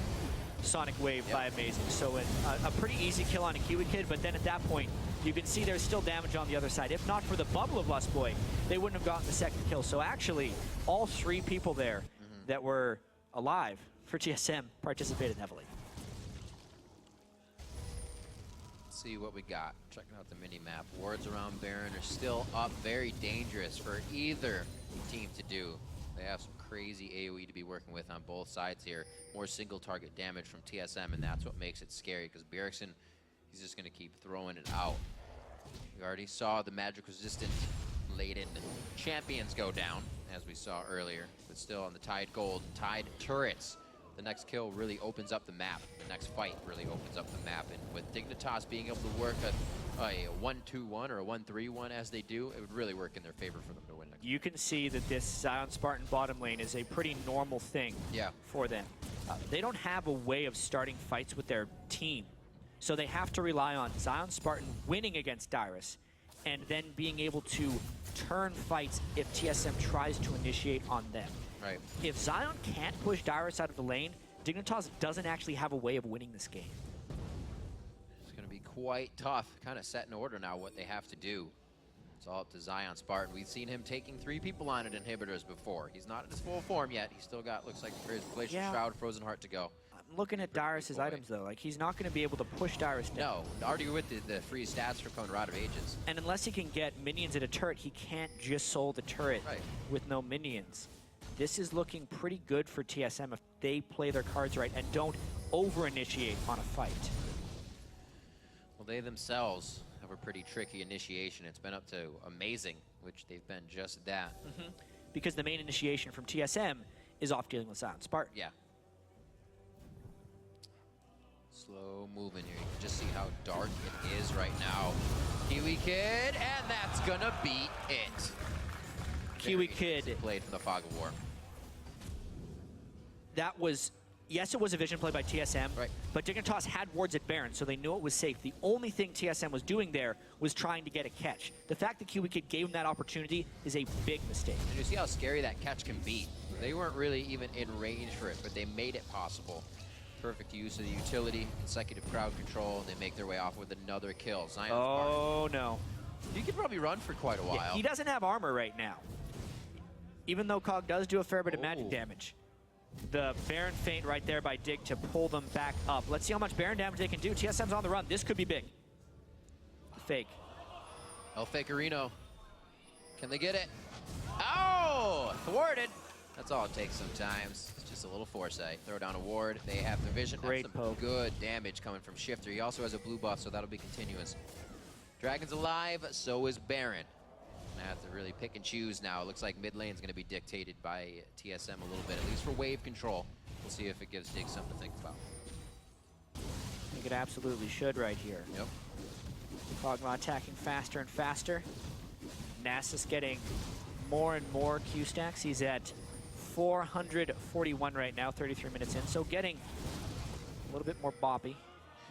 Sonic Wave by Amazing. So a pretty easy kill on a Kiwi Kid, but then at that point, you can see there's still damage on the other side. If not for the bubble of Lust Boy, they wouldn't have gotten the second kill. So actually, all 3 people there that were alive for TSM participated heavily. Let's see what we got. Checking out the mini-map. Wards around Baron are still up. Very dangerous for either team to do. They have some crazy AoE to be working with on both sides here. More single target damage from TSM, and that's what makes it scary because Bjergsen, he's just going to keep throwing it out. We already saw the magic resistant laden champions go down, as we saw earlier, but still on the Tide Gold, Tide turrets. The next kill really opens up the map. The next fight really opens up the map, and with Dignitas being able to work a 1-2-1 or a 1-3-1 as they do, it would really work in their favor for them to win next. You can see that this Zion Spartan bottom lane is a pretty normal thing for them. They don't have a way of starting fights with their team, so they have to rely on Zion Spartan winning against Dyrus and then being able to turn fights if TSM tries to initiate on them. Right. If Zion can't push Dyrus out of the lane, Dignitas doesn't actually have a way of winning this game. It's going to be quite tough. Kind of set in order now what they have to do. It's all up to Zion Spartan. We've seen him taking 3 people on at inhibitors before. He's not in his full form yet. He's still got, looks like, his Glacial Shroud, Frozen Heart to go. I'm looking at Dyrus's items, though. Like, he's not going to be able to push Dyrus down. No, already with the free stats from coming Rod of Ages. And unless he can get minions at a turret, he can't just soul the turret with no minions. This is looking pretty good for TSM if they play their cards right and don't over-initiate on a fight. Well, they themselves have a pretty tricky initiation. It's been up to amazing, which they've been just that. Because the main initiation from TSM is off dealing with Silent Spartan. Yeah. Slow moving here. You can just see how dark it is right now. Kiwi Kid, and that's gonna be it. Kiwi Very Kid nicely played from the Fog of War. That was, yes, it was a vision play by TSM, Right. but Dignitas had wards at Baron, so they knew it was safe. The only thing TSM was doing there was trying to get a catch. The fact that Kiwi Kid gave him that opportunity is a big mistake. And you see how scary that catch can be. They weren't really even in range for it, but they made it possible. Perfect use of the utility, consecutive crowd control, and they make their way off with another kill. Zion's Oh, no. He could probably run for quite a while. Yeah, he doesn't have armor right now. Even though Cog does do a fair bit of magic damage. The Baron feint right there by Dig to pull them back up. Let's see how much Baron damage they can do. TSM's on the run. This could be big. Fake. El Fakerino. Can they get it? Oh! Thwarted. That's all it takes sometimes. It's just a little foresight. Throw down a ward. They have the vision. Great That's some poke. good damage coming from Shifter. He also has a blue buff, so that'll be continuous. Dragon's alive, so is Baron. Gonna have to really pick and choose now. It looks like mid lane's gonna be dictated by TSM a little bit, at least for wave control. We'll see if it gives Dig something to think about. I think it absolutely should right here. Yep. Kog'Maw attacking faster and faster. Nasus getting more and more Q stacks. He's at 441 right now, 33 minutes in. So getting a little bit more boppy,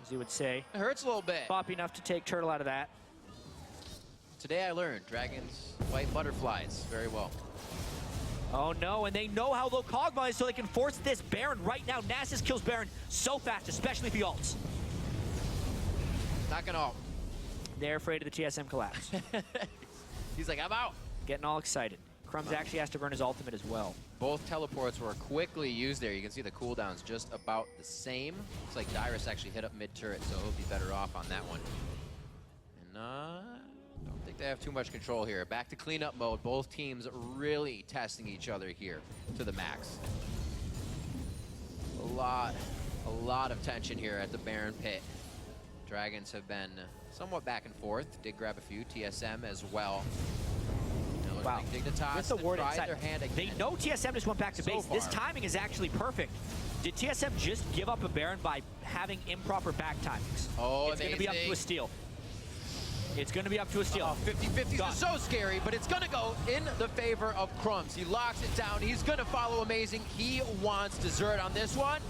as you would say. It hurts a little bit. Boppy enough to take Turtle out of that. Today I learned dragons fight butterflies very well. Oh no, and they know how low Kog'Maw is, so they can force this Baron right now. Nasus kills Baron so fast, especially if he ults. Not gonna ult. They're afraid of the TSM collapse. He's like, I'm out. Getting all excited. Crumbs actually has to burn his ultimate as well. Both teleports were quickly used there. You can see the cooldown's just about the same. Looks like Dyrus actually hit up mid-turret, so he'll be better off on that one. And don't think they have too much control here. Back to cleanup mode. Both teams really testing each other here to the max. A lot of tension here at the Baron pit. Dragons have been somewhat back and forth. Did grab a few. TSM as well. Wow. Dignitas With the ward tried inside. their hand again. They know TSM just went back to So base. This far. timing is actually perfect. Did TSM just give up a Baron by having improper back timings? Oh, it's going to be up to a steal. It's going to be up to a steal. 50-50s is so scary, but it's going to go in the favor of Crumbs. He locks it down. He's going to follow Amazing. He wants dessert on this one.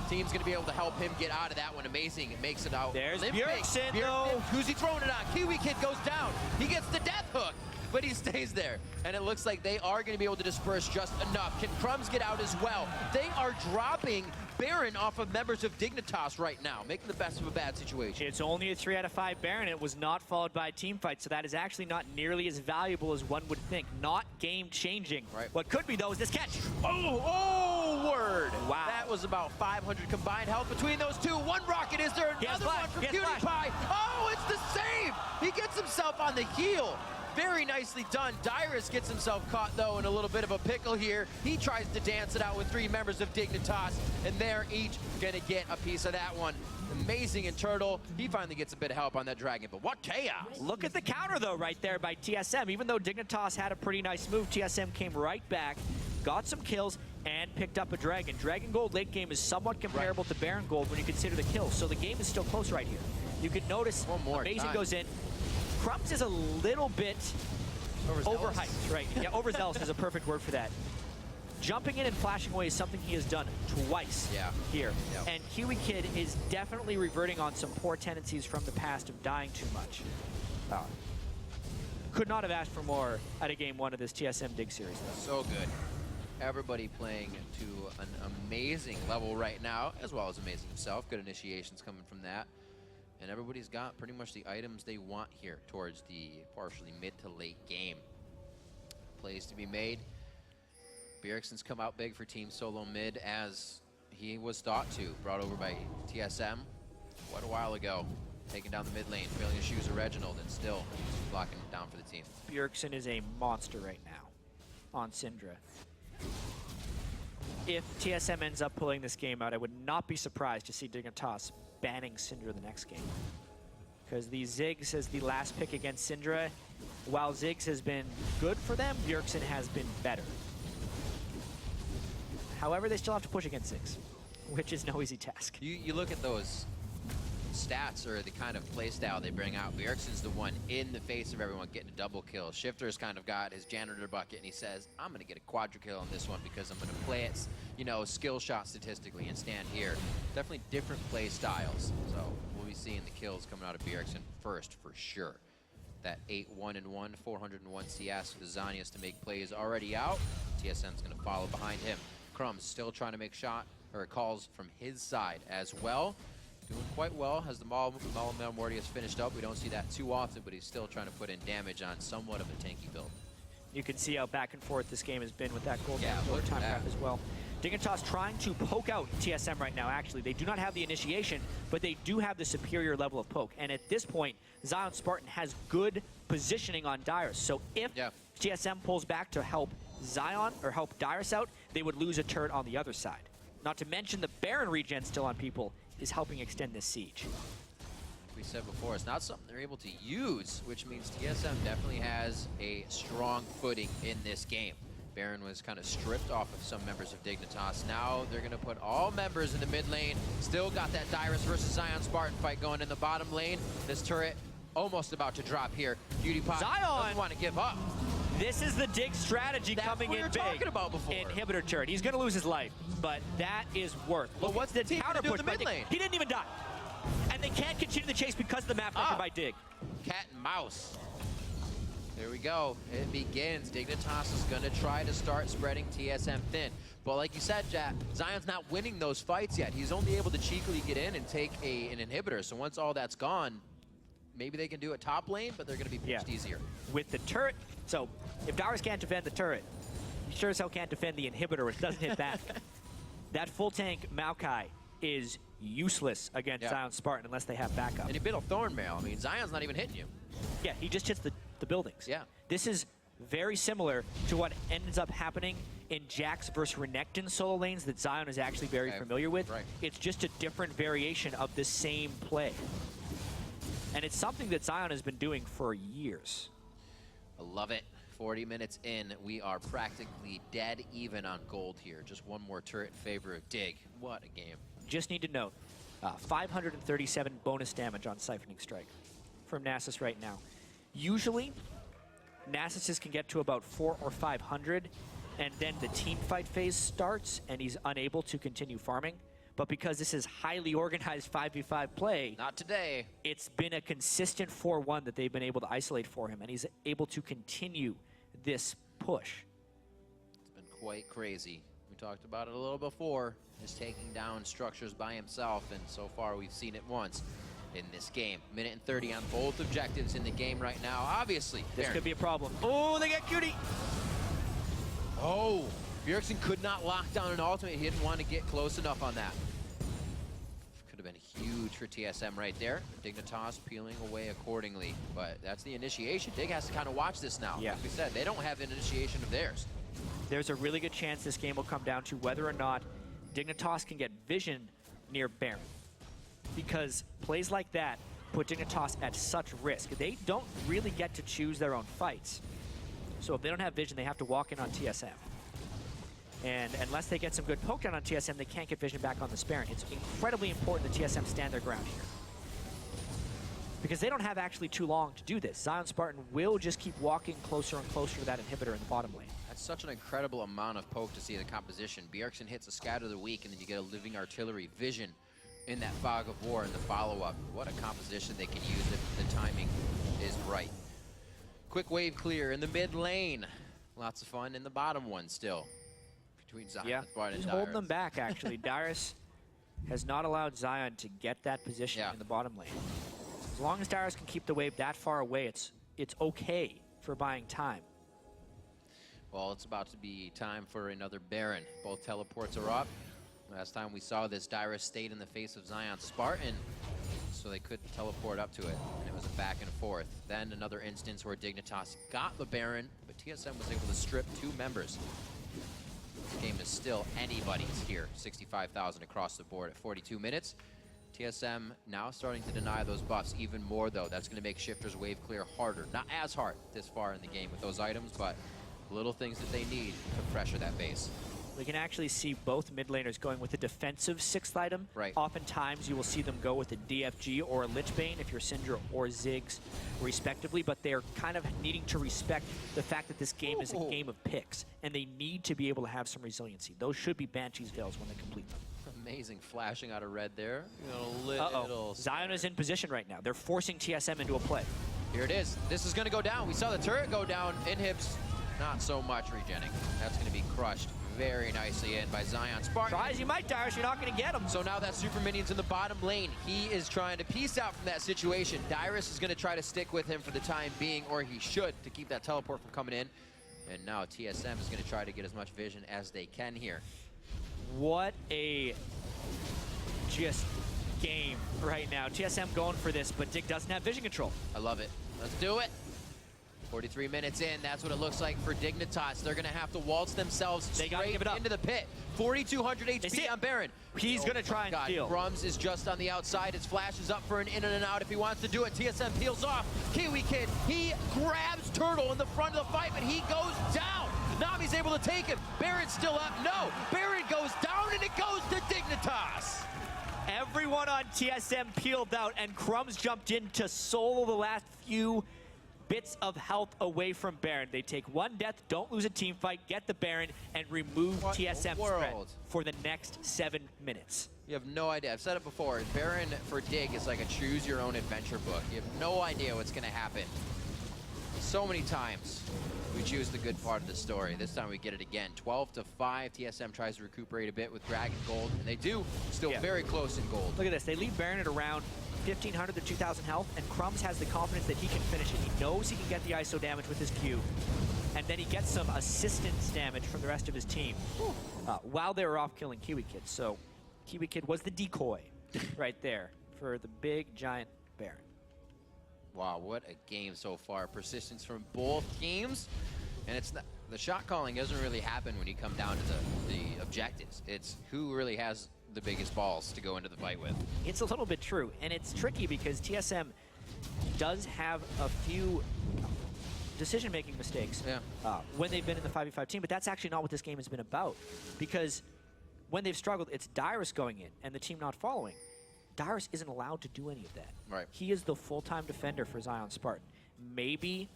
Team's going to be able to help him get out of that one. Amazing. It makes it out. There's limping. Bjergsen, though. Who's he throwing it on? Kiwi Kid goes down. He gets the death hook, but he stays there. And it looks like they are going to be able to disperse just enough. Can Crumbs get out as well? They are dropping Baron off of members of Dignitas right now, making the best of a bad situation. It's only a 3 out of 5 Baron. It was not followed by a team fight, so that is actually not nearly as valuable as one would think. Not game-changing. Right. What could be, though, is this catch. Oh, word. Wow. That was about 500 combined health between those two. One rocket, is there He has another flash, one from he has PewDiePie? Oh, it's the save. He gets himself on the heel. Very nicely done. Dyrus gets himself caught, though, in a little bit of a pickle here. He tries to dance it out with 3 members of Dignitas, and they're each gonna get a piece of that one. Amazing in Turtle. He finally gets a bit of help on that dragon, but what chaos. Look at the counter, though, right there by TSM. Even though Dignitas had a pretty nice move, TSM came right back, got some kills, and picked up a dragon. Dragon Gold late game is somewhat comparable to Baron Gold when you consider the kills, so the game is still close right here. You can notice One more Amazing time. goes in. Crumbs is a little bit overhyped, right? Yeah, overzealous is a perfect word for that. Jumping in and flashing away is something he has done twice here. Yeah. And Kiwi Kid is definitely reverting on some poor tendencies from the past of dying too much. Could not have asked for more out of game 1 of this TSM Dig series, though. So good. Everybody playing to an amazing level right now, as well as Amazing himself. Good initiations coming from that. And everybody's got pretty much the items they want here towards the partially mid to late game. Plays to be made. Bjergsen's come out big for Team Solo Mid, as he was thought to. Brought over by TSM quite a while ago. Taking down the mid lane, filling his shoes of Reginald, and still blocking it down for the team. Bjergsen is a monster right now on Syndra. If TSM ends up pulling this game out, I would not be surprised to see Dignitas banning Syndra the next game. because the Ziggs is the last pick against Syndra. While Ziggs has been good for them, Bjergsen has been better. However, they still have to push against Ziggs, which is no easy task. You look at those stats or the kind of play style they bring out. Bjergsen's the one in the face of everyone getting a double kill. Shifter's kind of got his janitor bucket, and he says, I'm going to get a quadra kill on this one because I'm going to play it, you know, skill shot statistically and stand here. Definitely different play styles. So we'll be seeing the kills coming out of Bjergsen first for sure. That 8-1-1, 401 CS with Zanias to make plays already out. TSM's going to follow behind him. Crumb's still trying to make shot or calls from his side as well. Doing quite well as the Maul Mortius finished up. We don't see that too often, but he's still trying to put in damage on somewhat of a tanky build. You can see how back and forth this game has been with that gold look at time that. grab as well. Dignitas trying to poke out TSM right now, actually. They do not have the initiation, but they do have the superior level of poke. And at this point, Zion Spartan has good positioning on Dyrus. So if TSM pulls back to help Zion or help Dyrus out, they would lose a turret on the other side. Not to mention the Baron regen still on people is helping extend this siege. Like we said before, it's not something they're able to use, which means TSM definitely has a strong footing in this game. Baron was kind of stripped off of some members of Dignitas. Now they're going to put all members in the mid lane. Still got that Dyrus versus Zion Spartan fight going in the bottom lane. This turret almost about to drop here. PewDiePie doesn't want to give up. This is the Dig strategy coming in big. Talking about before. Inhibitor turret. He's going to lose his life, but that is worth. But what's the team counter gonna do push in the by mid Dig? lane? He didn't even die. And they can't continue the chase because of the map pressure by Dig. Cat and mouse. There we go. It begins. Dignitas is going to try to start spreading TSM thin. But like you said, Jack, Zion's not winning those fights yet. He's only able to cheekily get in and take an inhibitor. So once all that's gone, maybe they can do it top lane, but they're going to be pushed easier. With the turret, so if Dyrus can't defend the turret, he sure as hell can't defend the inhibitor, which doesn't hit back. That full tank Maokai is useless against Zion Spartan unless they have backup. And a bit of Thornmail. I mean, Zion's not even hitting you. Yeah, he just hits the buildings. Yeah. This is very similar to what ends up happening in Jax versus Renekton solo lanes that Zion is actually very familiar with. Right. It's just a different variation of the same play. And it's something that Zion has been doing for years. I love it. 40 minutes in, we are practically dead even on gold here. Just one more turret in favor of Dig. What a game. Just need to note, 537 bonus damage on Siphoning Strike from Nasus right now. Usually, Nasus can get to about 400 or 500, and then the team fight phase starts, and he's unable to continue farming. But because this is highly organized 5v5 play, not today. It's been a consistent 4-1 that they've been able to isolate for him, and he's able to continue this push. It's been quite crazy. We talked about it a little before, just taking down structures by himself, and so far we've seen it once in this game. Minute and 30 on both objectives in the game right now. Obviously, this could be a problem. Oh, they got cutie! Oh, Bjergsen could not lock down an ultimate. He didn't want to get close enough on that. Could have been huge for TSM right there. Dignitas peeling away accordingly, but that's the initiation. Dig has to kind of watch this now. Like we said, they don't have an initiation of theirs. There's a really good chance this game will come down to whether or not Dignitas can get vision near Baron. Because plays like that put Dignitas at such risk. They don't really get to choose their own fights. So if they don't have vision, they have to walk in on TSM. And unless they get some good poke down on TSM, they can't get vision back on the Baron. It's incredibly important that TSM stand their ground here. Because they don't have actually too long to do this. Zion Spartan will just keep walking closer and closer to that inhibitor in the bottom lane. That's such an incredible amount of poke to see the composition. Bjergsen hits a scatter of the week, and then you get a living artillery vision in that fog of war in the follow-up. What a composition they can use if the timing is right. Quick wave clear in the mid lane. Lots of fun in the bottom one still. Between Zion and he's holding them back, actually. Dyrus has not allowed Zion to get that position in the bottom lane. As long as Dyrus can keep the wave that far away, it's okay for buying time. Well, it's about to be time for another Baron. Both teleports are up. Last time we saw this, Dyrus stayed in the face of Zion Spartan, so they couldn't teleport up to it, and it was a back and forth. Then another instance where Dignitas got the Baron, but TSM was able to strip 2 members. This game is still anybody's here. 65,000 across the board at 42 minutes. TSM now starting to deny those buffs even more, though. That's going to make Shifter's wave clear harder. Not as hard this far in the game with those items, but little things that they need to pressure that base. We can actually see both mid laners going with a defensive 6th item. Right. Oftentimes you will see them go with a DFG or a Lich Bane if you're Syndra or Ziggs, respectively, but they're kind of needing to respect the fact that this game is a game of picks, and they need to be able to have some resiliency. Those should be Banshee's Veils when they complete them. Amazing flashing out of red there. Little Zion is in position right now. They're forcing TSM into a play. Here it is. This is going to go down. We saw the turret go down. Inhibs, not so much regenning. That's going to be crushed very nicely in by Zion. Spartan. Try as you might, Darius, you're not going to get him. So now that super minion's in the bottom lane. He is trying to piece out from that situation. Dyrus is going to try to stick with him for the time being, or he should, to keep that teleport from coming in. And now TSM is going to try to get as much vision as they can here. What a just game right now. TSM going for this, but Dig doesn't have vision control. I love it. Let's do it. 43 minutes in, that's what it looks like for Dignitas. They're going to have to waltz themselves straight into the pit. 4,200 HP on Baron. He's going to try and steal. Crumbs is just on the outside. His flash is up for an in and an out if he wants to do it. TSM peels off. Kiwi Kid, he grabs Turtle in the front of the fight, but he goes down. Nami's able to take him. Baron's still up. No, Baron goes down, and it goes to Dignitas. Everyone on TSM peeled out, and Crumbs jumped in to solo the last few bits of health away from Baron. They take one death, don't lose a team fight, get the Baron, and remove TSM's threat for the next 7 minutes. You have no idea. I've said it before. Baron for Dig is like a choose-your-own-adventure book. You have no idea what's going to happen. So many times we choose the good part of the story. This time we get it again. 12-5. TSM tries to recuperate a bit with Dragon Gold, and they do. Still very close in gold. Look at this. They leave Baron at around 1,500 to 2,000 health, and Crumbs has the confidence that he can finish it. He knows he can get the ISO damage with his Q, and then he gets some assistance damage from the rest of his team while they were off killing Kiwi Kid. So Kiwi Kid was the decoy right there for the big, giant Baron. Wow, what a game so far. Persistence from both teams. And it's not, the shot calling doesn't really happen when you come down to the objectives. It's who really has the biggest balls to go into the fight with. It's a little bit true, and it's tricky because TSM does have a few decision-making mistakes when they've been in the 5v5 team, but that's actually not what this game has been about, because when they've struggled, it's Dyrus going in and the team not following. Dyrus isn't allowed to do any of that. Right. He is the full-time defender for Zion Spartan. Maybe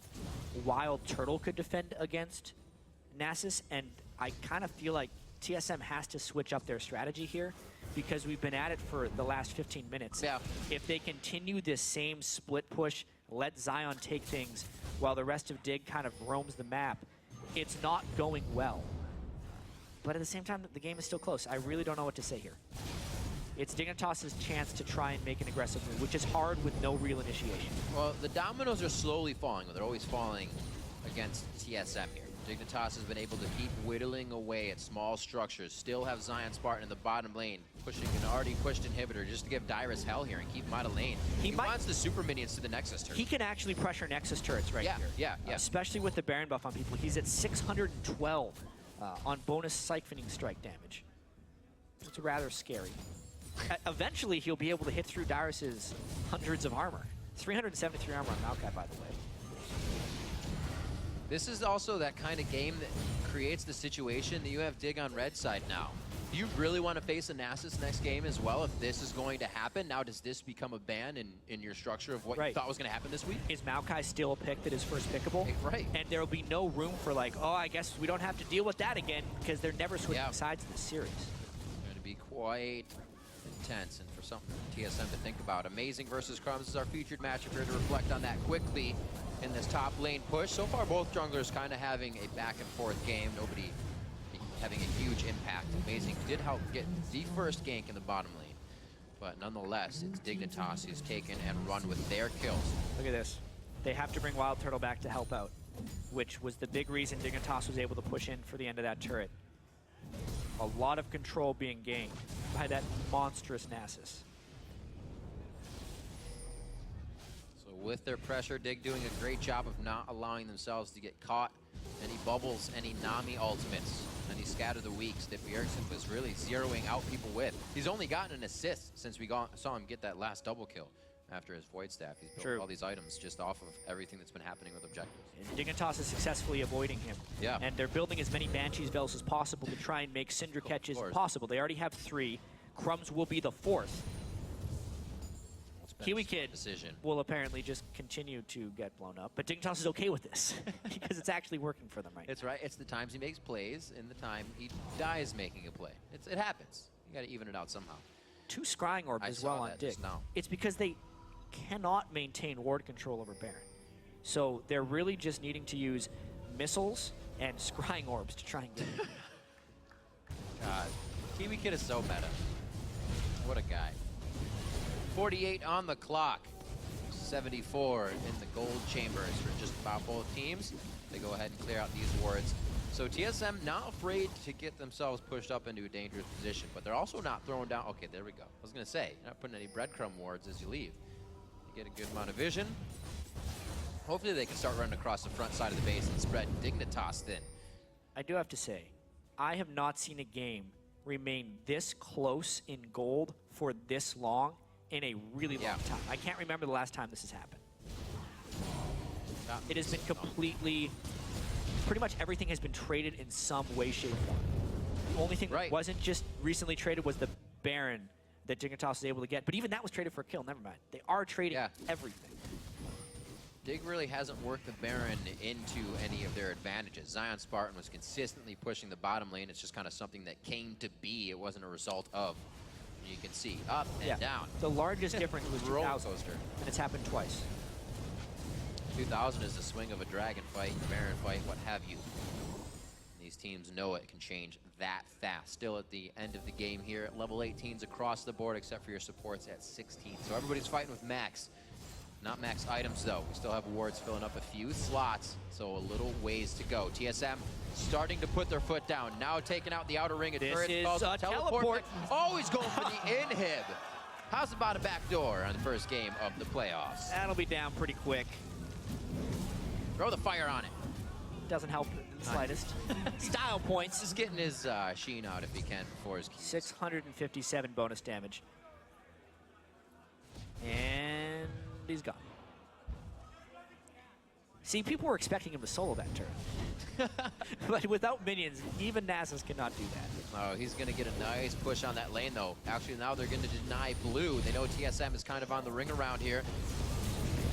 Wild Turtle could defend against Nasus, and I kind of feel like TSM has to switch up their strategy here because we've been at it for the last 15 minutes. Yeah. If they continue this same split push, let Zion take things while the rest of Dig kind of roams the map, it's not going well. But at the same time, the game is still close. I really don't know what to say here. It's Dignitas' chance to try and make an aggressive move, which is hard with no real initiation. Well, the dominoes are slowly falling, but they're always falling against TSM here. Dignitas has been able to keep whittling away at small structures, still have Zion Spartan in the bottom lane, pushing an already pushed inhibitor just to give Dyrus hell here and keep him out of lane. He wants the super minions to the Nexus turret. He can actually pressure Nexus turrets right here. Yeah. Especially with the Baron buff on people. He's at 612 on bonus siphoning strike damage. It's rather scary. Eventually, he'll be able to hit through Dyrus's hundreds of armor. 373 armor on Maokai, by the way. This is also that kind of game that creates the situation that you have Dig on red side now. Do you really want to face a Nasus next game as well if this is going to happen? Now, does this become a ban in your structure of what you thought was going to happen this week? Is Maokai still a pick that is first pickable? Right. And there will be no room for like, oh, I guess we don't have to deal with that again because they're never switching sides in this series. It's going to be quite intense and for something for TSM to think about. Amazing versus Crumbs is our featured matchup here to reflect on that quickly in this top lane push. So far, both junglers kind of having a back and forth game. Nobody having a huge impact. Amazing did help get the first gank in the bottom lane. But nonetheless, it's Dignitas who's taken and run with their kills. Look at this. They have to bring Wild Turtle back to help out, which was the big reason Dignitas was able to push in for the end of that turret. A lot of control being gained by that monstrous Nasus. So with their pressure, Dig doing a great job of not allowing themselves to get caught any bubbles, any Nami ultimates, any scatter the weaks that Bjergsen was really zeroing out people with. He's only gotten an assist since we saw him get that last double kill after his Void Staff. He's built all these items just off of everything that's been happening with objectives. And Dignitas is successfully avoiding him. Yeah. And they're building as many Banshees Veils as possible to try and make Syndra catches possible. They already have 3. Crumbs will be the 4th. Kiwi Kid will apparently just continue to get blown up, but Dignitas is okay with this because it's actually working for them right now. It's right. It's the times he makes plays and the time he dies making a play. It happens. You got to even it out somehow. 2 Scrying Orbs as well on Dig. It's because they cannot maintain ward control over Baron. So they're really just needing to use missiles and Scrying Orbs to try and get it. God, Kiwi Kid is so meta. What a guy. 48 on the clock. 74 in the gold chambers for just about both teams. They go ahead and clear out these wards. So TSM not afraid to get themselves pushed up into a dangerous position, but they're also not throwing down. Okay, there we go. I was going to say, you're not putting any breadcrumb wards as you leave. You get a good amount of vision. Hopefully they can start running across the front side of the base and spread Dignitas thin. I do have to say, I have not seen a game remain this close in gold for this long in a really long time. I can't remember the last time this has happened. It has been completely, pretty much everything has been traded in some way, shape, or form. The only thing that wasn't just recently traded was the Baron that Dignitas was able to get, but even that was traded for a kill, never mind. They are trading everything. Dig really hasn't worked the Baron into any of their advantages. Zion Spartan was consistently pushing the bottom lane. It's just kind of something that came to be. It wasn't a result of. You can see up and down. The largest difference was 2000, coaster. And it's happened twice. 2000 is the swing of a dragon fight, Baron fight, what have you. These teams know it can change that fast. Still at the end of the game here at level 18s across the board, except for your supports at 16. So everybody's fighting with max. Not max items though. We still have wards filling up a few slots, so a little ways to go. TSM starting to put their foot down. Now taking out the outer ring of turrets. This is a teleport. Oh, he's going for the inhib. How's about a back door on the first game of the playoffs? That'll be down pretty quick. Throw the fire on it. Doesn't help in the slightest. Style points. Just getting his sheen out if he can before his keys. 657 bonus damage. And he's gone. See, people were expecting him to solo that turn. But without minions, even Nasus cannot do that. Oh, he's going to get a nice push on that lane, though. Actually, now they're going to deny blue. They know TSM is kind of on the ring around here.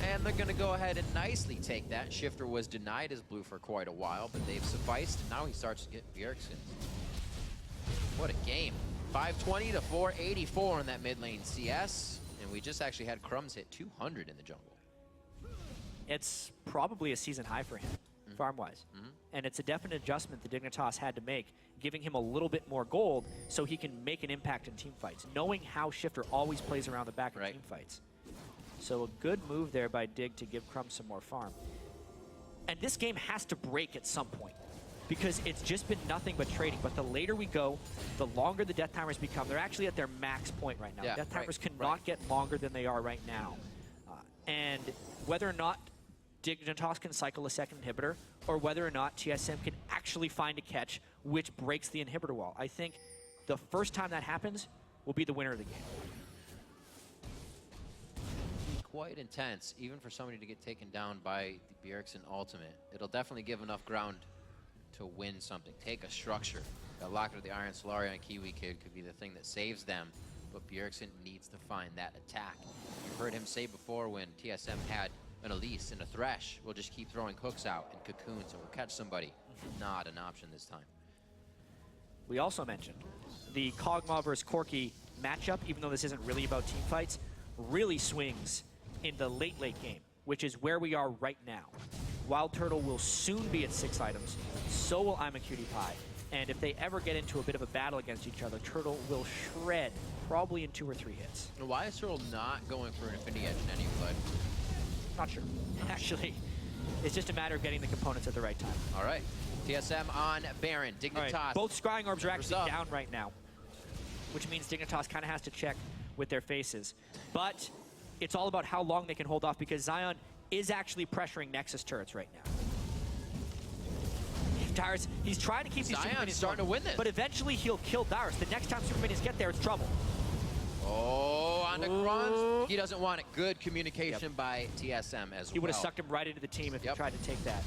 And they're going to go ahead and nicely take that. Shifter was denied as blue for quite a while, but they've sufficed. Now he starts to get Bjergsen. What a game. 520 to 484 in that mid lane CS. And we just actually had Crumbs hit 200 in the jungle. It's probably a season high for him, farm-wise. And it's a definite adjustment that Dignitas had to make, giving him a little bit more gold so he can make an impact in team fights, knowing how Shifter always plays around the back in team fights. So a good move there by Dig to give Crumbs some more farm. And this game has to break at some point, because it's just been nothing but trading. But the later we go, the longer the death timers become. They're actually at their max point right now. Death timers cannot get longer than they are right now. And whether or not Dignitas can cycle a second inhibitor, or whether or not TSM can actually find a catch which breaks the inhibitor wall, I think the first time that happens will be the winner of the game. Quite intense, even for somebody to get taken down by the Bjergsen ultimate. It'll definitely give enough ground to win something. Take a structure. The Locket of the Iron Solari on Kiwi Kid could be the thing that saves them, but Bjergsen needs to find that attack. You've heard him say before, when TSM had an Elise and a Thresh, we'll just keep throwing hooks out and cocoons and we'll catch somebody. Not an option this time. We also mentioned the Kog'Maw versus Corki matchup, even though this isn't really about team fights, really swings in the late game, which is where we are right now. Wild Turtle will soon be at 6 items, so will I'm a Cutie Pie. And if they ever get into a bit of a battle against each other, Turtle will shred, probably in 2 or 3 hits. Why is Turtle not going for an Infinity Edge in any flood? Not sure. Actually, it's just a matter of getting the components at the right time. All right. TSM on Baron. Dignitas. Right. Both Scrying Orbs are actually down right now, which means Dignitas kind of has to check with their faces. But it's all about how long they can hold off, because Zion is actually pressuring Nexus turrets right now. Dyrus, he's trying to keep these Super Zion's Minions starting to going, win this. but eventually he'll kill Dyrus. The next time Super Minions get there, it's trouble. Oh, on the grunts. He doesn't want it. Good communication by TSM as well. He would have sucked him right into the team if he tried to take that.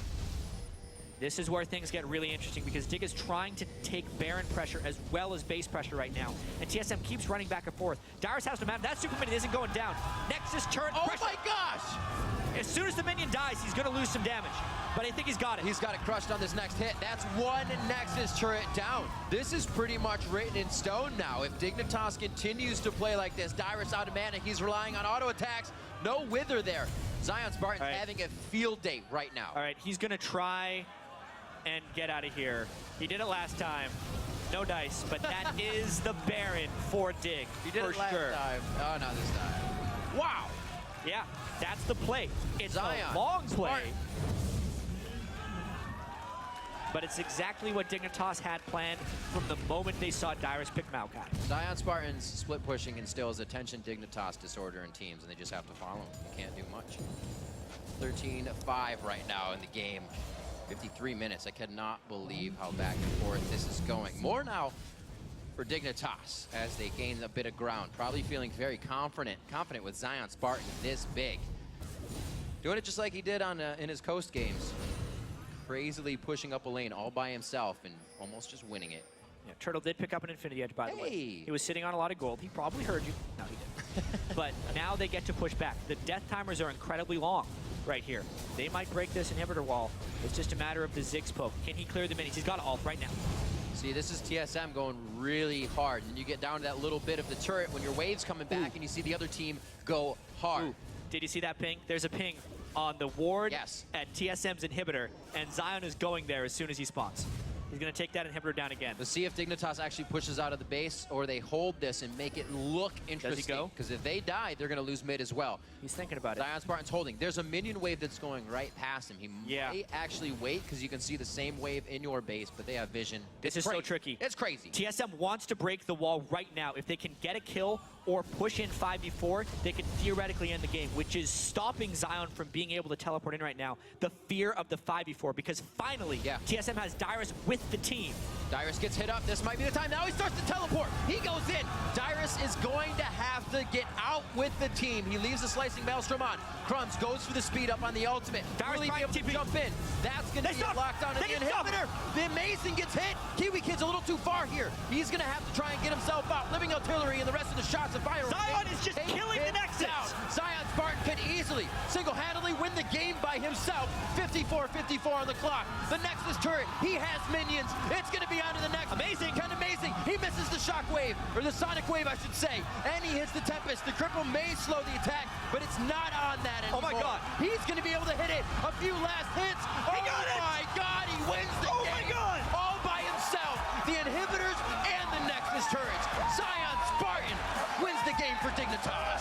This is where things get really interesting because Dig is trying to take Baron pressure as well as base pressure right now. And TSM keeps running back and forth. Dyrus has no mana. That Super Minion isn't going down. Nexus turret pressure. Oh my gosh! As soon as the minion dies, he's going to lose some damage. But I think he's got it. He's got it crushed on this next hit. That's one Nexus turret down. This is pretty much written in stone now. If Dignitas continues to play like this, Dyrus out of mana, he's relying on auto attacks. No wither there. Zion Spartan's having a field day right now. All right, he's going to try and get out of here. He did it last time. No dice, but that is the Baron for Dig. He did for it last sure. time. Oh, not this time. Wow. Yeah, that's the play. It's Zion, a long play. Spartan. But it's exactly what Dignitas had planned from the moment they saw Dyrus pick Maokai. Zion Spartan's split pushing instills attention Dignitas disorder in teams, and they just have to follow him. They can't do much. 13-5 right now in the game. 53 minutes. I cannot believe how back and forth this is going. More now for Dignitas as they gain a bit of ground. Probably feeling very confident with Zion Spartan this big. Doing it just like he did on in his coast games. Crazily pushing up a lane all by himself and almost just winning it. Yeah, Turtle did pick up an Infinity Edge, by the way. He was sitting on a lot of gold. He probably heard you. No, he didn't. But now they get to push back. The death timers are incredibly long right here. They might break this inhibitor wall. It's just a matter of the Ziggs poke. Can he clear the minis? He's got ult right now. See, this is TSM going really hard. And you get down to that little bit of the turret when your wave's coming back and you see the other team go hard. Ooh. Did you see that ping? There's a ping on the ward at TSM's inhibitor, and Zion is going there as soon as he spawns. He's going to take that inhibitor down again. Let's see if Dignitas actually pushes out of the base or they hold this and make it look interesting. Does he go? Because if they die, they're going to lose mid as well. He's thinking about it. Zion Spartan's holding. There's a minion wave that's going right past him. He may actually wait because you can see the same wave in your base, but they have vision. This is so tricky. It's crazy. TSM wants to break the wall right now. If they can get a kill or push in 5v4, they can theoretically end the game, which is stopping Zion from being able to teleport in right now. The fear of the 5v4, because finally, TSM has Dyrus with the team. Dyrus gets hit up. This might be the time. Now he starts to teleport. He goes in. Dyrus is going to have to get out with the team. He leaves the Slicing Maelstrom on. Crumbs goes for the speed up on the ultimate. Dyrus really be able to jump in. That's going to be locked down in the inhibitor. The Amazing gets hit. Kiwi Kid's a little too far here. He's going to have to try and get himself out. Living Artillery and the rest of the shots of fire. Zion is just killing the Nexus. Zion Spartan can easily, single-handedly win the game by himself. 54-54 on the clock. The Nexus turret, he has minions. It's going to be on to the next. Amazing. Kind of amazing. He misses the shock wave, or the sonic wave, I should say. And he hits the Tempest. The cripple may slow the attack, but it's not on that anymore. Oh my God. He's going to be able to hit it. A few last hits. He got it. Oh my God, he wins the game. Oh my God. All by himself. The inhibitors and the Nexus turrets. Zion Spartan wins the game for Dignitas.